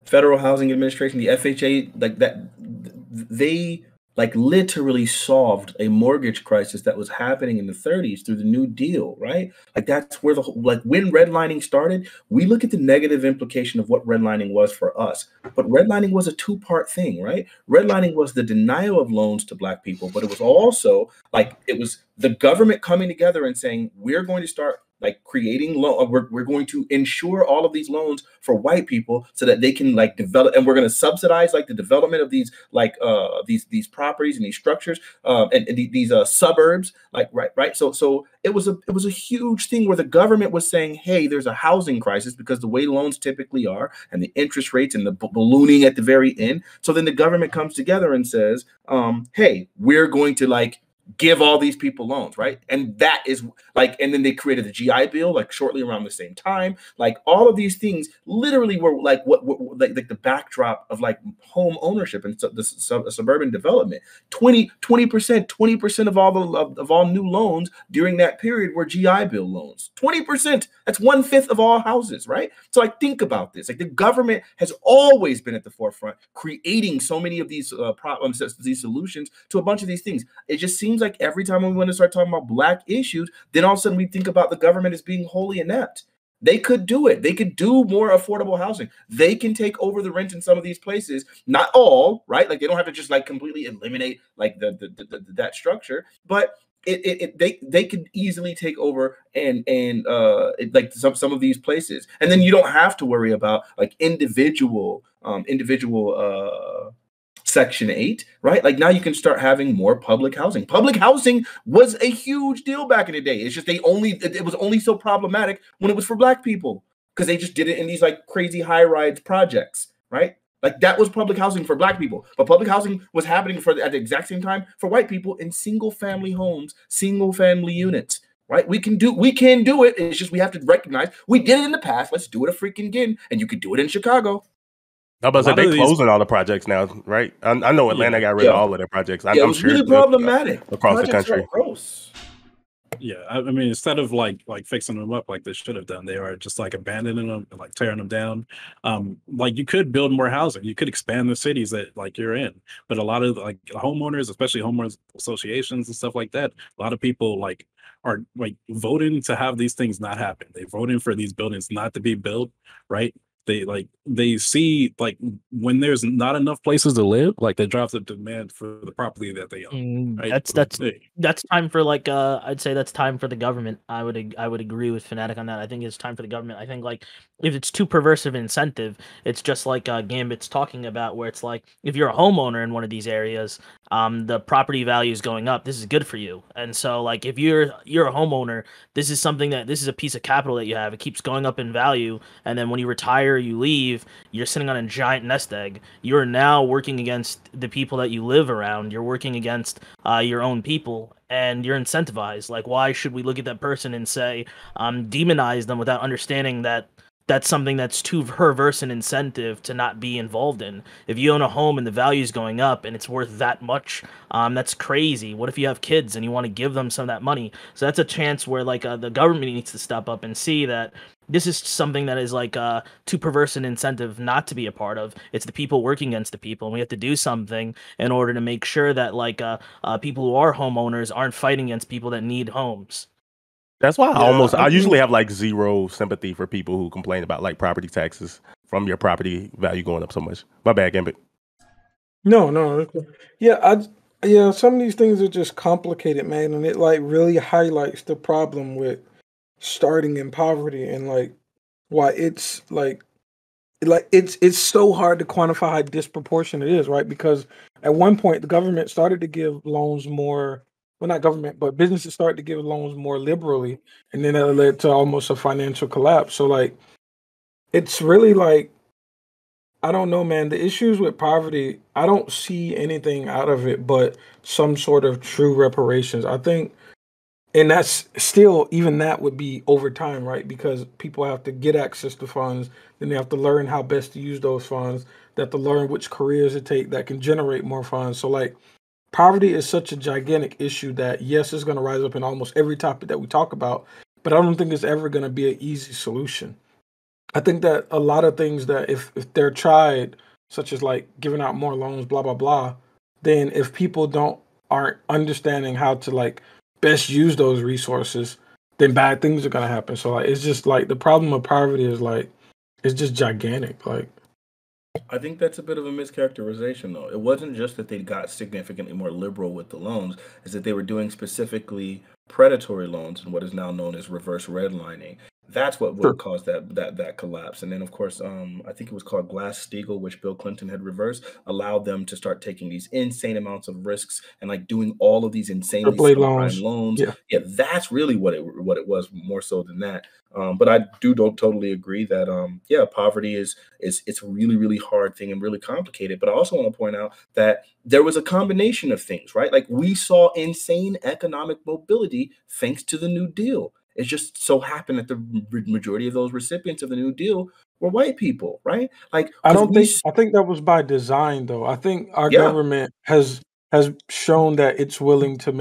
Federal Housing Administration, the FHA, like that, they like literally solved a mortgage crisis that was happening in the 30s through the New Deal, right? Like that's where when redlining started, we look at the negative implication of what redlining was for us. But redlining was a 2-part thing, right? Redlining was the denial of loans to Black people, but it was also like it was the government coming together and saying, we're going to start like creating we're going to insure all of these loans for white people so that they can like develop, and we're going to subsidize like the development of these like these properties and these structures and these suburbs, like right. So it was a huge thing where the government was saying, hey, there's a housing crisis because the way loans typically are and the interest rates and the ballooning at the very end. So then the government comes together and says, hey, we're going to like give all these people loans, right? And that is like, and then they created the GI Bill like shortly around the same time. Like all of these things literally were like what like the backdrop of like home ownership and the suburban development. 20% of all new loans during that period were GI Bill loans. 20%. That's 1/5 of all houses, right? So like think about this. Like the government has always been at the forefront, creating so many of these problems, these solutions to a bunch of these things. It just seems like every time we want to start talking about Black issues, then all of a sudden we think about the government as being wholly inept. They could do it. They could do more affordable housing. They can take over the rent in some of these places. Not all, right? Like they don't have to just like completely eliminate like that structure, but they could easily take over and like some of these places, and then you don't have to worry about like individual Section 8, right? Like now you can start having more public housing. Public housing was a huge deal back in the day. It's just it was only so problematic when it was for Black people because they just did it in these like crazy high-rise projects, right? Like that was public housing for Black people, but public housing was happening at the exact same time for white people in single-family homes, single-family units, right? We can do it. It's just we have to recognize we did it in the past. Let's do it a freaking again, and you could do it in Chicago. I was about to say they closing all the projects now, right? I know Atlanta got rid of all of their projects. It was really problematic across the country. Gross. Yeah, I mean, instead of like fixing them up like they should have done, they are just like abandoning them and like tearing them down. Like you could build more housing, you could expand the cities that like you're in, but a lot of like homeowners, especially homeowners associations and stuff like that, a lot of people like are like voting to have these things not happen. They're voting for these buildings not to be built, right? They see like when there's not enough places to live, like they drop the demand for the property that they own. Right? That's time for like I'd say that's time for the government. I would agree with Fanatic on that. I think it's time for the government. I think like if it's too perverse of an incentive, it's just like Gambit's talking about, where it's like if you're a homeowner in one of these areas, the property value is going up. This is good for you, and so like if you're a homeowner, this is a piece of capital that you have. It keeps going up in value, and then when you retire, you leave, you're sitting on a giant nest egg. You're now working against the people that you live around. You're working against your own people, and you're incentivized. Like, why should we look at that person and say, demonize them without understanding that that's something that's too perverse an incentive to not be involved in? If you own a home and the value is going up and it's worth that much, that's crazy. What if you have kids and you want to give them some of that money? So that's a chance where like the government needs to step up and see that this is something that is like too perverse an incentive not to be a part of. It's the people working against the people, and we have to do something in order to make sure that like people who are homeowners aren't fighting against people that need homes. That's why I usually have like zero sympathy for people who complain about like property taxes from your property value going up so much. My bad, Gambit. No. Yeah, some of these things are just complicated, man, and it like really highlights the problem with starting in poverty and like why it's it's so hard to quantify how disproportionate it is, right? Because at one point the government started to give loans more, well, not government, but businesses started to give loans more liberally, and then that led to almost a financial collapse. So like it's really like, I don't know, man. The issues with poverty, I don't see anything out of it but some sort of true reparations. I think, and that's still, even that would be over time, right? Because people have to get access to funds, then they have to learn how best to use those funds. They have to learn which careers to take that can generate more funds. So like poverty is such a gigantic issue that yes, it's going to rise up in almost every topic that we talk about, but I don't think it's ever going to be an easy solution. I think that a lot of things that if they're tried, such as like giving out more loans, blah, blah, blah, then if people aren't understanding how to like best use those resources, then bad things are going to happen. So like, it's just like the problem of poverty is like, it's just gigantic. Like, I think that's a bit of a mischaracterization, though. It wasn't just that they got significantly more liberal with the loans, it's that they were doing specifically predatory loans and what is now known as reverse redlining. That's what would cause that collapse. And then, of course, I think it was called Glass-Steagall, which Bill Clinton had reversed, allowed them to start taking these insane amounts of risks and like doing all of these insanely subprime loans. Yeah, that's really what it was, more so than that. But I don't totally agree that poverty is it's a really, really hard thing and really complicated. But I also want to point out that there was a combination of things, right? Like we saw insane economic mobility thanks to the New Deal. It just so happened that the majority of those recipients of the New Deal were white people, right? Like I think that was by design, though. I think our government has shown that it's willing to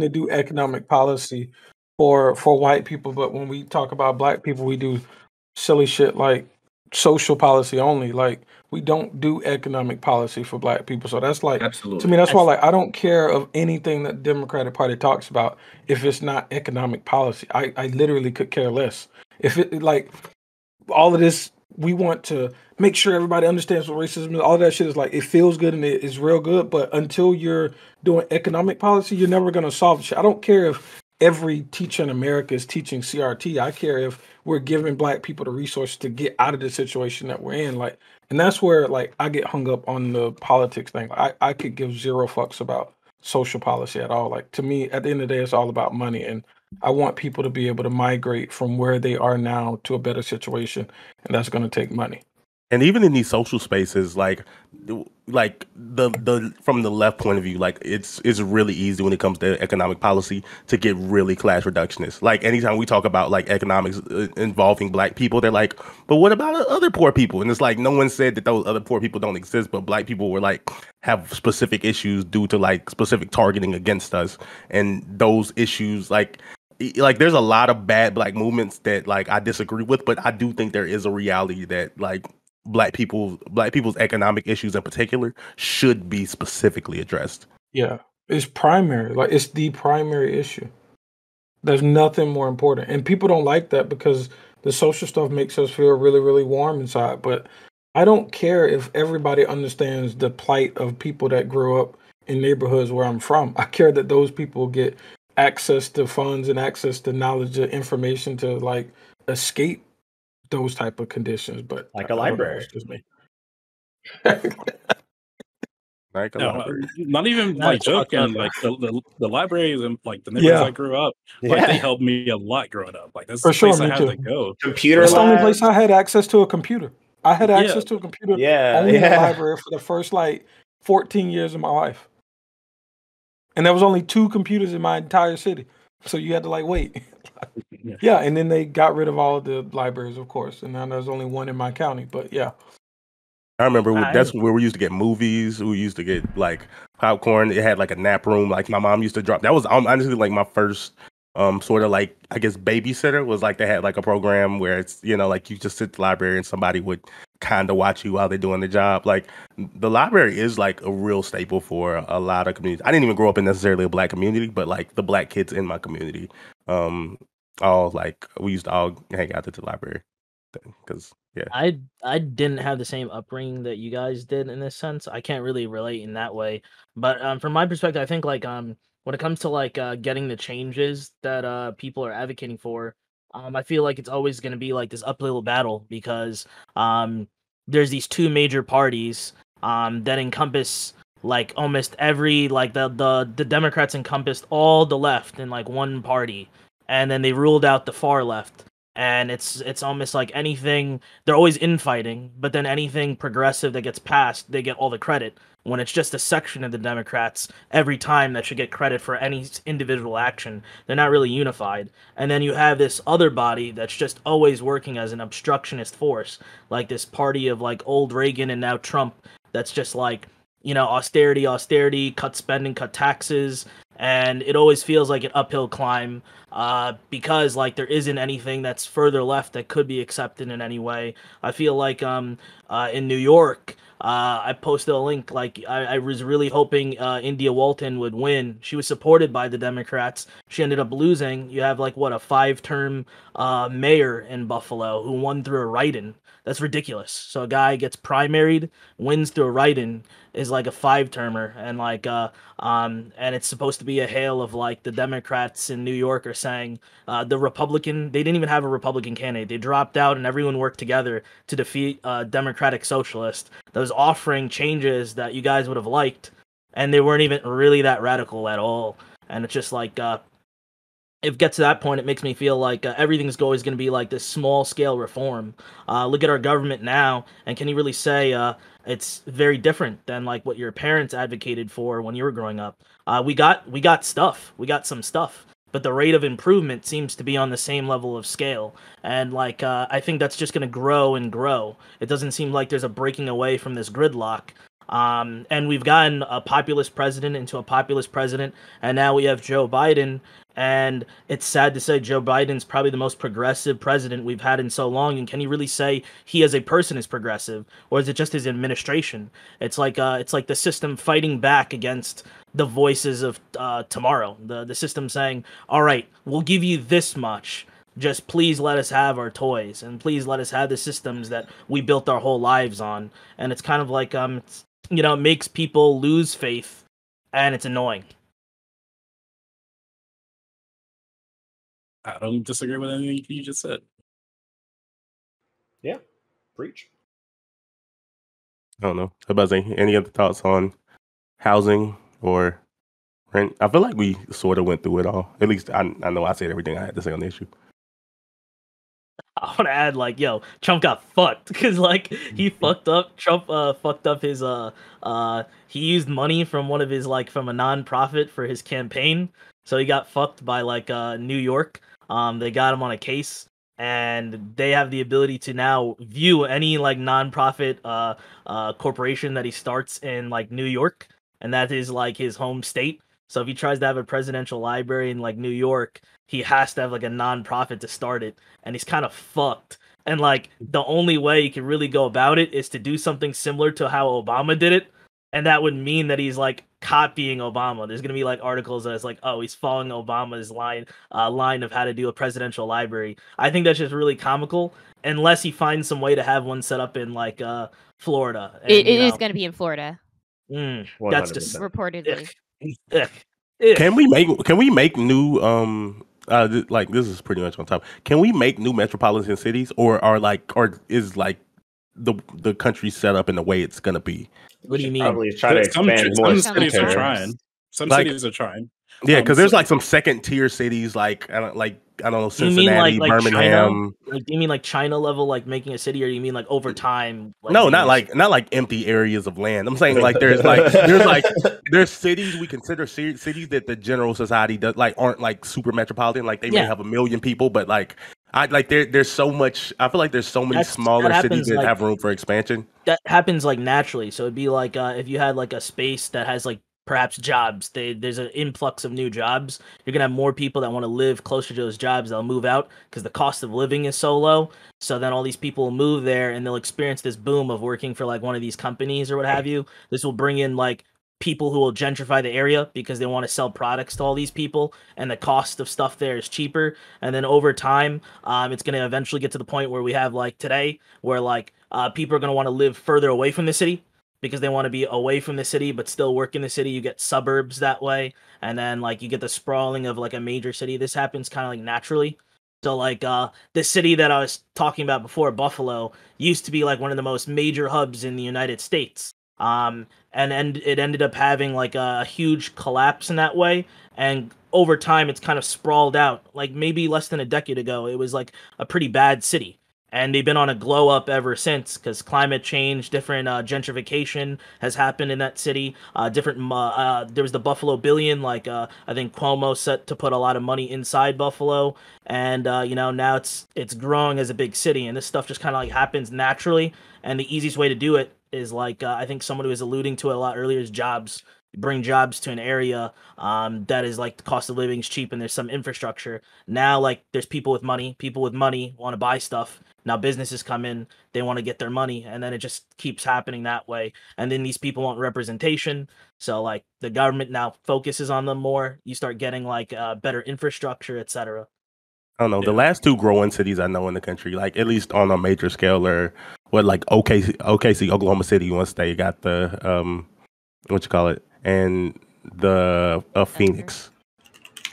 do economic policy for white people, but when we talk about black people, we do silly shit like social policy only. Like we don't do economic policy for black people. So that's like, absolutely, to me, that's why like I don't care of anything that the Democratic Party talks about if it's not economic policy. I literally could care less. If it like all of this we want to make sure everybody understands what racism is. All that shit is like, it feels good and it is real good, but until you're doing economic policy, you're never going to solve shit. I don't care if every teacher in America is teaching CRT. I care if we're giving black people the resources to get out of the situation that we're in. Like, and that's where like I get hung up on the politics thing. I could give zero fucks about social policy at all. Like, to me, at the end of the day, it's all about money, and I want people to be able to migrate from where they are now to a better situation, and that's going to take money. And even in these social spaces, like the from the left point of view, like it's really easy when it comes to economic policy to get really class reductionist. Like anytime we talk about like economics involving black people, they're like, but what about other poor people? And it's like, no one said that those other poor people don't exist, but black people were like have specific issues due to like specific targeting against us, and those issues like there's a lot of bad black movements that like I disagree with, but I do think there is a reality that like black people's economic issues in particular should be specifically addressed. Yeah, it's primary. Like, it's the primary issue. There's nothing more important, and people don't like that because the social stuff makes us feel really, really warm inside. But I don't care if everybody understands the plight of people that grew up in neighborhoods where I'm from. I care that those people get access to funds and access to knowledge and information to like escape those type of conditions. But like a library. It's just me. Like a No, library. not even No, like it's fucked joking. up. Like the libraries and like the neighborhoods Yeah. I grew up, like they Yeah. helped me a lot growing up. Like that's For the sure, place I me had too. to go. Computer That's the only lab. place I had access to a computer. I had Yeah. access to a computer Yeah, only in the yeah. library for the first like 14 years of my life. And there was only 2 computers in my entire city. So you had to like wait. Yeah. Yeah, and then they got rid of all of the libraries, of course. And now there's only one in my county. But yeah. I remember I- that's where we used to get movies. We used to get like popcorn. It had like a nap room. Like my mom used to drop. That was honestly like my first sort of like I guess babysitter was like they had like a program where it's like you just sit at the library and somebody would kind of watch you while they're doing the job. Like the library is like a real staple for a lot of communities. I didn't even grow up in necessarily a black community, but like the black kids in my community, all like we used to all hang out at the library because yeah. I didn't have the same upbringing that you guys did in this sense. I can't really relate in that way. But from my perspective, I think like when it comes to like getting the changes that people are advocating for, I feel like it's always going to be like this uphill battle because there's these 2 major parties that encompass like almost every like the Democrats encompassed all the left in like one party, and then they ruled out the far left. And it's almost like anything, they're always infighting, but then anything progressive that gets passed, they get all the credit. When it's just a section of the Democrats every time that should get credit for any individual action, they're not really unified. And then you have this other body that's just always working as an obstructionist force, like this party of like old Reagan and now Trump, that's just like, austerity, cut spending, cut taxes, and it always feels like an uphill climb because like there isn't anything that's further left that could be accepted in any way. I feel like in New York, I posted a link. Like I was really hoping India Walton would win. She was supported by the Democrats. She ended up losing. You have like what, a 5-term mayor in Buffalo who won through a write-in. That's ridiculous. So a guy gets primaried, wins through a write-in, is like a 5-termer, and like and it's supposed to be a hail of like the Democrats in New York are saying the Republican, they didn't even have a Republican candidate. They dropped out and everyone worked together to defeat a Democratic Socialist that was offering changes that you guys would have liked, and they weren't even really that radical at all. And it's just like if it gets to that point, it makes me feel like everything's always going to be like this small scale reform. Look at our government now, and can you really say it's very different than like what your parents advocated for when you were growing up? We got stuff, we got some stuff, but the rate of improvement seems to be on the same level of scale. And like I think that's just going to grow and grow. It doesn't seem like there's a breaking away from this gridlock. And we've gotten a populist president into a populist president, and now we have Joe Biden. And it's sad to say Joe Biden's probably the most progressive president we've had in so long. And can you really say he as a person is progressive, or is it just his administration? It's like the system fighting back against the voices of tomorrow. The system saying, "All right, we'll give you this much, Just please let us have our toys, and please let us have the systems that we built our whole lives on. And it's kind of like it makes people lose faith, and it's annoying. I don't disagree with anything you just said. Yeah, preach. I don't know. How about any other thoughts on housing or rent? I feel like we sort of went through it all. At least I know I said everything I had to say on the issue. I want to add, like, yo, Trump got fucked because, like, he fucked up. Trump fucked up his he used money from one of his, like, from a nonprofit for his campaign, so he got fucked by, like, New York. They got him on a case, and they have the ability to now view any, like, nonprofit corporation that he starts in, like, New York, and that is, like, his home state. So if he tries to have a presidential library in, like, New York, he has to have, like, a nonprofit to start it, and he's kind of fucked. And, like, the only way you can really go about it is to do something similar to how Obama did it, and that would mean that he's, like, copying Obama. There's gonna be, like, articles that's like, oh, he's following Obama's line of how to do a presidential library. I think that's just really comical, unless he finds some way to have one set up in, like, Florida. And, It is going to be in Florida, that's just 100%. reportedly. ugh. Can we make new like, this is pretty much on top. Can we make new metropolitan cities, or is like the country set up in the way it's gonna be? What do you mean? Probably try to Some expand more cities are centers. trying. Some Like- cities are trying. Yeah, because there's so- like some second tier cities like I don't know, Do you mean Cincinnati, like Birmingham. China? Like, do you mean like China level, like making a city, or do you mean like over time? No, being not a- like empty areas of land. I'm saying like there's cities we consider cities that the general society does like aren't like super metropolitan. Like they may Yeah. have 1 million people, but like there's so much. I feel like there's so many That smaller cities happens, that like- have room for expansion. that happens like naturally. So it'd be like if you had like a space that has like perhaps jobs. There's an influx of new jobs. You're gonna have more people that want to live closer to those jobs. They'll move out because the cost of living is so low. So then all these people will move there, and they'll experience this boom of working for like one of these companies or what have you. This will bring in like people who will gentrify the area because they want to sell products to all these people, and the cost of stuff there is cheaper. And then over time, it's going to eventually get to the point where we have like today, where like people are going to want to live further away from the city because they want to be away from the city but still work in the city. You get suburbs that way, and then like you get the sprawling of like a major city. This happens kind of like naturally. So like the city that I was talking about before, Buffalo, used to be like one of the most major hubs in the United States. And it ended up having like a huge collapse in that way, and over time it's kind of sprawled out. Like maybe less than a decade ago, it was like a pretty bad city, and they've been on a glow up ever since because climate change, different gentrification has happened in that city. There was the Buffalo Billion, like I think Cuomo set to put a lot of money inside Buffalo, and now it's growing as a big city, and this stuff just kind of like happens naturally. And the easiest way to do it is like I think someone who was alluding to it a lot earlier is jobs. Bring jobs to an area that is like the cost of living is cheap and there's some infrastructure. Now like there's people with money want to buy stuff. Now businesses come in, they want to get their money, and then it just keeps happening that way. And then these people want representation, so like the government now focuses on them more. You start getting like better infrastructure, etc. I don't know. The last two growing cities I know in the country, like at least on a major scale, are like OKC, Oklahoma City. Once they got the what you call it, and the Phoenix.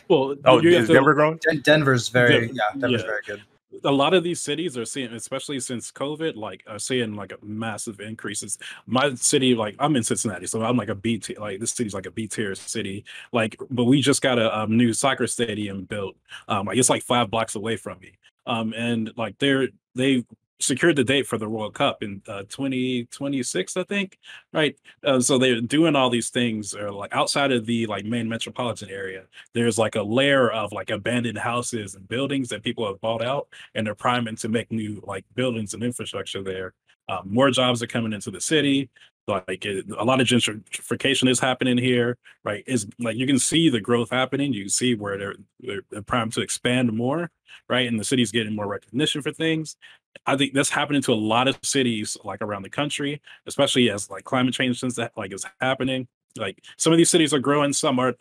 Well, is Denver growing? Denver's very Denver's yeah. very good. A lot of these cities are seeing, especially since COVID, like are seeing like a massive increases. My city, like I'm in Cincinnati, so I'm like a B tier. Like this city's like a B tier city. Like, but we just got a new soccer stadium built. Like it's like 5 blocks away from me. And like they secured the date for the World Cup in 2026, I think. Right. So they're doing all these things, like outside of the like main metropolitan area. There's like a layer of like abandoned houses and buildings that people have bought out, and they're priming to make new like buildings and infrastructure there. More jobs are coming into the city. Like a lot of gentrification is happening here, right? Is like you can see the growth happening. You can see where they're primed to expand more, right? And the city's getting more recognition for things. I think that's happening to a lot of cities like around the country, especially as like climate change since that like is happening. Like some of these cities are growing, some are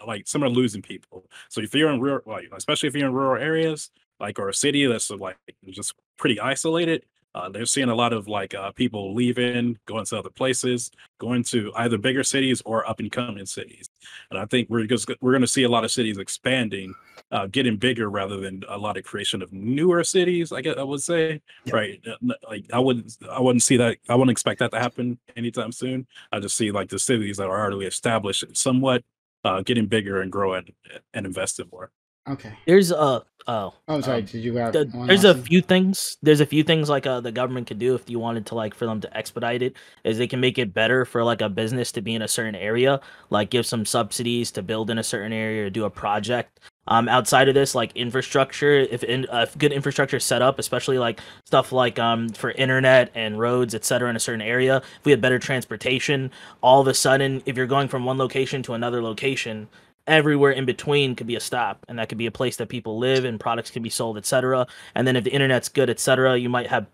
losing people. So if you're in rural, like especially if you're in rural areas, like, or a city that's like just pretty isolated, they're seeing a lot of like people leaving, going to other places, going to either bigger cities or up and coming cities. And I think we're going to see a lot of cities expanding, getting bigger rather than a lot of creation of newer cities. I guess I would say, Yeah. right? Like I wouldn't see that. I wouldn't expect that to happen anytime soon. I just see like the cities that are already established somewhat, getting bigger and growing and investing more. Okay. There's a oh Oh, sorry. um, Did you have one, there's a Austin? few things. There's a few things like the government could do if you wanted to like for them to expedite it. Is they can make it better for like a business to be in a certain area, like give some subsidies to build in a certain area or do a project. Outside of this, like infrastructure, if good infrastructure is set up, especially like stuff like for internet and roads, etc., in a certain area, if we had better transportation, all of a sudden, if you're going from one location to another location, everywhere in between could be a stop, and that could be a place that people live and products can be sold, etc. And then if the internet's good, etc., you might have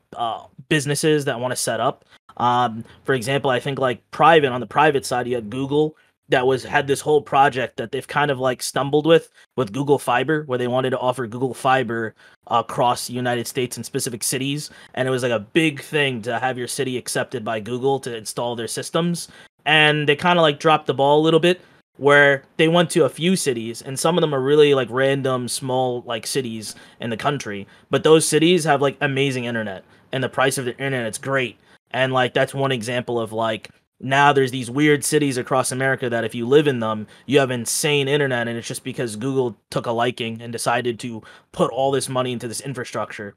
businesses that want to set up. For example, I think like private on the private side, you had Google that had this whole project that they've kind of like stumbled with Google Fiber, where they wanted to offer Google Fiber across the United States in specific cities, and it was like a big thing to have your city accepted by Google to install their systems. And they kind of like dropped the ball a little bit, where they went to a few cities, and some of them are really like random small like cities in the country, but those cities have like amazing internet, and the price of the internet is great. And like that's one example of like now there's these weird cities across America that if you live in them, you have insane internet, and it's just because Google took a liking and decided to put all this money into this infrastructure.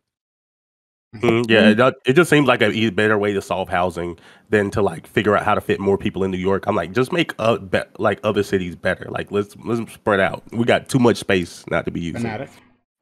Yeah, it just seems like a better way to solve housing than to like figure out how to fit more people in New York. I'm like, just make like other cities better. Like let's spread out. We got too much space not to be using. Fanatic.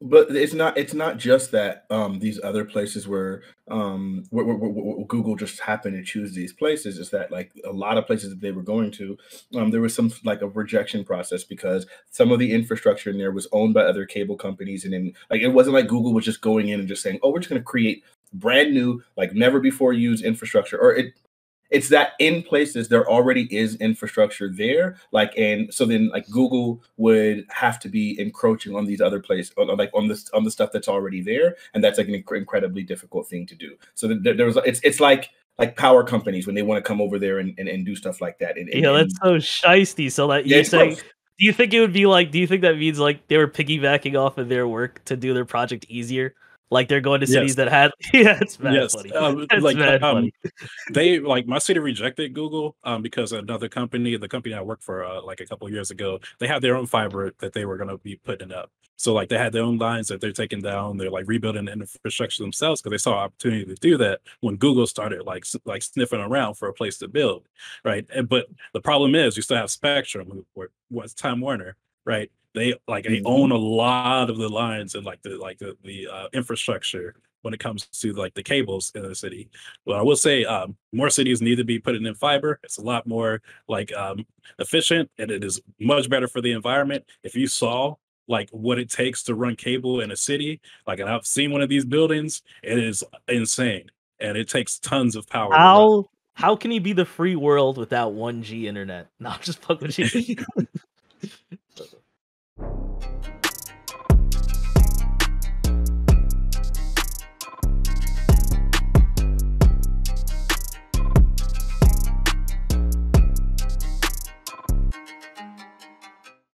But it's not just that these other places where Google just happened to choose these places. Is that like a lot of places that they were going to, there was some like a rejection process because some of the infrastructure in there was owned by other cable companies, and then like it wasn't like Google was just going in and just saying, oh, we're just going to create brand new, like never before used infrastructure, or it's that in places there already is infrastructure there, like, and so then like Google would have to be encroaching on these other places, like on the stuff that's already there, and that's like an incredibly difficult thing to do. So there was it's like power companies when they want to come over there and do stuff like that. Yeah, that's so shisty. So that you're saying, do you think it would be like? Do you think that means like they were piggybacking off of their work to do their project easier? Like they're going to cities that had, yeah, it's mad funny. It's Like mad funny. they like my city rejected Google because another company, the company I worked for like a couple of years ago, they had their own fiber that they were going to be putting up. So like they had their own lines that they're taking down. They're like rebuilding the infrastructure themselves because they saw an opportunity to do that when Google started like sniffing around for a place to build, right? But the problem is you still have Spectrum, what's Time Warner, right? They own a lot of the lines and like the infrastructure when it comes to like the cables in the city. Well, I will say more cities need to be putting in fiber. It's a lot more like efficient, and it is much better for the environment. If you saw like what it takes to run cable in a city, like, and I've seen one of these buildings, it is insane, and it takes tons of power to run. How can you be the free world without 1G internet? No, I'm just fucking with you.